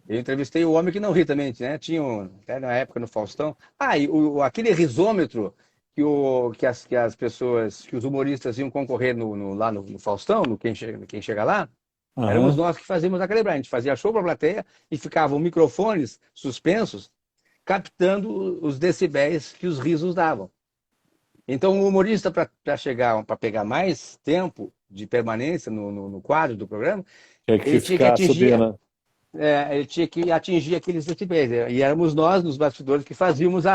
Eu entrevistei o Homem que Não Ri também, né? Tinha até na época no Faustão. E aquele risômetro que as pessoas, que os humoristas iam concorrer lá no Faustão, no Quem Chega Lá, éramos nós que fazíamos aquele brand. A gente fazia show para a plateia e ficavam microfones suspensos captando os decibéis que os risos davam. Então o humorista, para pegar mais tempo de permanência no quadro do programa, ele tinha que atingir, ele tinha que atingir aqueles decibéis. E éramos nós, nos bastidores, que fazíamos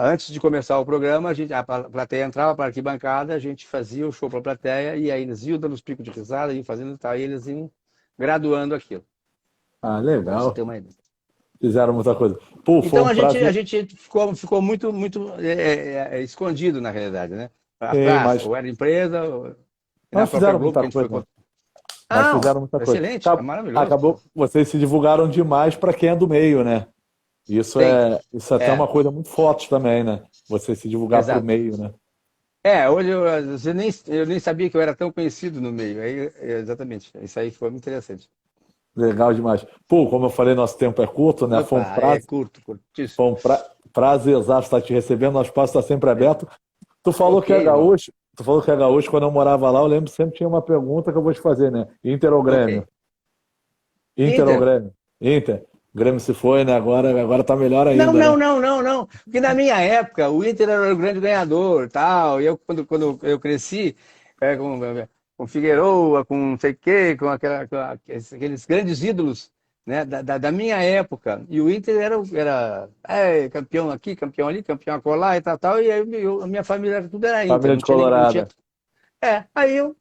antes de começar o programa, a plateia entrava para a arquibancada, a gente fazia o show para a plateia, e aí eles iam dando os picos de risada, iam fazendo tal, e eles iam graduando aquilo. Legal. Pra você ter uma ideia. Fizeram muita coisa. Então a gente ficou muito escondido, na realidade, né? Ou era empresa, ou Mas fizeram muita coisa. Fizeram muita coisa. Excelente, é maravilhoso. Acabou, vocês se divulgaram demais para quem é do meio, né? Isso é até uma coisa muito forte também, né? Você se divulgar para o meio, né? Hoje eu nem sabia que eu era tão conhecido no meio. Exatamente, isso aí foi muito interessante. Legal demais. Como eu falei, nosso tempo é curto, né? Foi um prazer. Curtíssimo. Foi um prazer estar te recebendo, nosso espaço está sempre aberto. Tu falou que é gaúcho, tu falou que é gaúcho, quando eu morava lá, eu lembro sempre tinha uma pergunta que eu vou te fazer, né? Inter ou Grêmio? Ok. Inter ou Inter. Grêmio? Inter. O Grêmio se foi, né? Agora tá melhor Não, ainda, não, né? não, não, não. Porque na minha época o Inter era o grande ganhador, tal. E eu quando eu cresci com Figueroa, com não sei o quê, com aqueles grandes ídolos, né, da minha época. E o Inter era campeão aqui, campeão ali, campeão acolá e tal, tal. E aí a minha família tudo era Inter, Família não de tinha ninguém, não tinha. Colorado. Aí eu,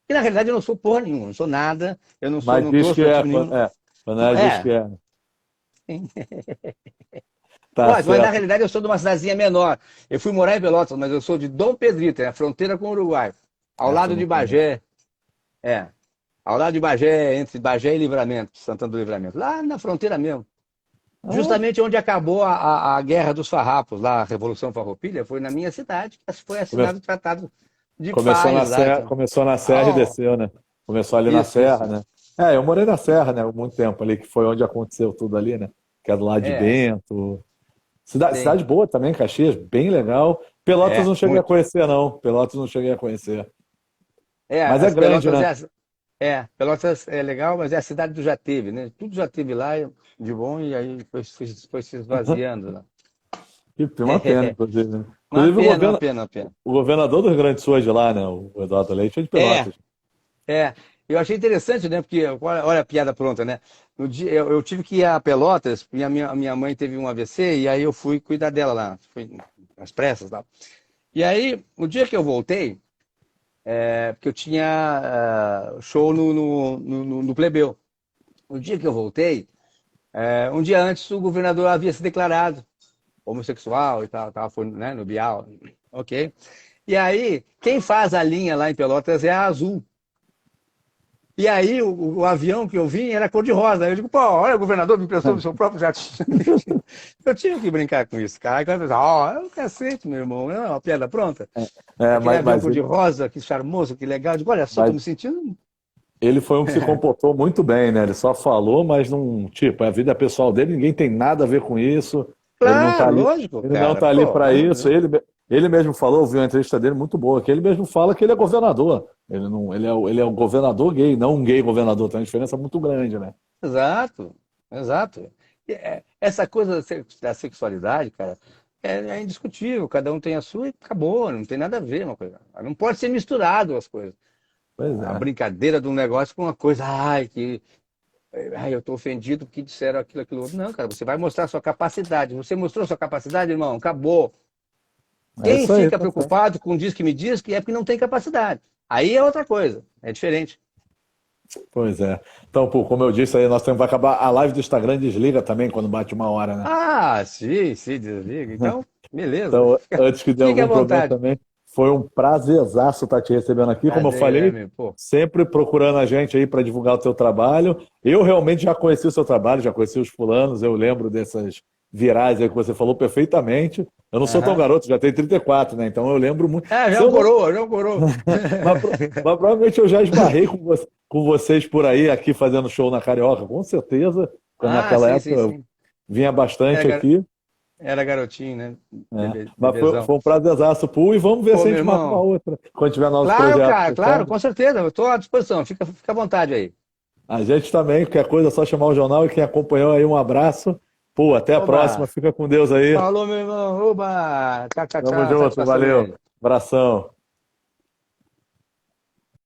e na realidade eu não sou porra nenhuma, não sou nada, eu não sou, Mas não diz torço que para é, time nenhum. quando é, diz que É. é. Tá Mas na certo. realidade eu sou de uma cidadezinha menor. Eu fui morar em Pelotas, mas eu sou de Dom Pedrito, é a fronteira com o Uruguai. Ao Essa eu lado não de conheço. Bagé. É. Ao lado de Bagé, entre Bagé e Livramento, Santana do Livramento. Lá na fronteira mesmo. Ah, Justamente onde acabou a Guerra dos Farrapos, lá a Revolução Farroupilha, foi na minha cidade que foi come- assinado o Tratado de Paz lá. Então. começou na Serra e Oh, desceu, né? Começou ali na isso, isso, Serra, né? isso. É, eu morei na Serra, né? Há muito tempo ali, que foi onde aconteceu tudo ali, né? Que é do lado de É, Bento. sim. Cidade boa também, Caxias, bem legal. Pelotas É, não cheguei a muito. conhecer, não. Pelotas não cheguei a conhecer. Mas é As grande, Pelotas né? Pelotas é legal, mas é a cidade do já teve, né? Tudo já teve lá de bom e aí foi se esvaziando, né? Que uma pena, inclusive, né? Uma Inclusive, pena, uma pena, uma pena. o governador do Rio Grande do Sul é de lá, né? O Eduardo Leite é de É, Pelotas. é. Eu achei interessante, né? Porque olha a piada pronta, né? No dia, eu tive que ir a Pelotas, porque a minha mãe teve um AVC e aí eu fui cuidar dela lá, fui às pressas, e tal. E aí, o dia que eu voltei, porque eu tinha show no Plebeu. O dia que eu voltei, um dia antes o governador havia se declarado homossexual e tal, tal, foi, né, no Bial, ok? E aí, quem faz a linha lá em Pelotas é a Azul. E aí, o avião que eu vim era cor-de-rosa. Eu digo, pô, olha, o governador me emprestou do seu próprio jatinho. Eu tive que brincar com isso, cara. Aí quando eu pensava, ó, é um cacete, meu irmão, é uma piada pronta. É, Aquele avião ele, cor-de-rosa, que charmoso, que legal. Eu digo, olha só, tô mas me sentindo. ele foi um que se comportou muito bem, né? Ele só falou, mas não, tipo, a vida pessoal dele, ninguém tem nada a ver com isso. Ele não tá Claro, ali, lógico, ele não cara. tá ali Pô, para pelo amor de isso. Deus. Ele mesmo falou, viu uma entrevista dele muito boa, que ele mesmo fala que ele é governador. Ele não, ele é o governador gay, não um gay governador. Tem uma diferença muito grande, né? Exato, exato. Essa coisa da sexualidade, cara, é indiscutível. Cada um tem a sua e acabou. Não tem nada a ver uma coisa. Não pode ser misturado as coisas. Pois A é. brincadeira de um negócio com uma coisa, eu estou ofendido porque disseram aquilo, aquilo outro. Não, cara, você vai mostrar sua capacidade. Você mostrou sua capacidade, irmão, acabou. É Quem isso aí, fica tá certo. preocupado com diz que me diz que é porque não tem capacidade. Aí é outra coisa, é diferente. Pois é. Então, pô, como eu disse aí, nós temos que acabar. A live do Instagram desliga também quando bate uma hora, né? Ah, sim, sim, desliga. Então, beleza. Então, antes que dê Fique à algum problema vontade. também, foi um prazerzaço estar te recebendo aqui. Como eu Prazer, é, falei, meu, pô. sempre procurando a gente aí para divulgar o teu trabalho. Eu realmente já conheci o seu trabalho, já conheci os fulanos, eu lembro dessas virais aí que você falou perfeitamente. Eu não sou tão Aham. garoto, já tenho 34, né? Então eu lembro muito. É, já Se é um eu não... coroa, já é um coroa. mas provavelmente eu já esbarrei com vocês por aí, aqui fazendo show na Carioca, com certeza. Quando Ah, naquela sim, época sim, eu sim. vinha Era, bastante gar- aqui. era garotinho, né? Mas Bebezão. foi um prazerzaço, Pô, e vamos ver Pô, se a meu gente marca uma irmão. outra, quando tiver novos Claro, projetos, cara, claro, fechado. com certeza. Eu estou à disposição. Fica à vontade aí. A gente também, qualquer coisa é só chamar o jornal e quem acompanhou aí, um abraço. Pô, até a próxima, Oba! fica com Deus aí. Falou, meu irmão. Oba! Tchau, tchau, Tamo tchau. junto, Satisfação valeu. grande. Abração.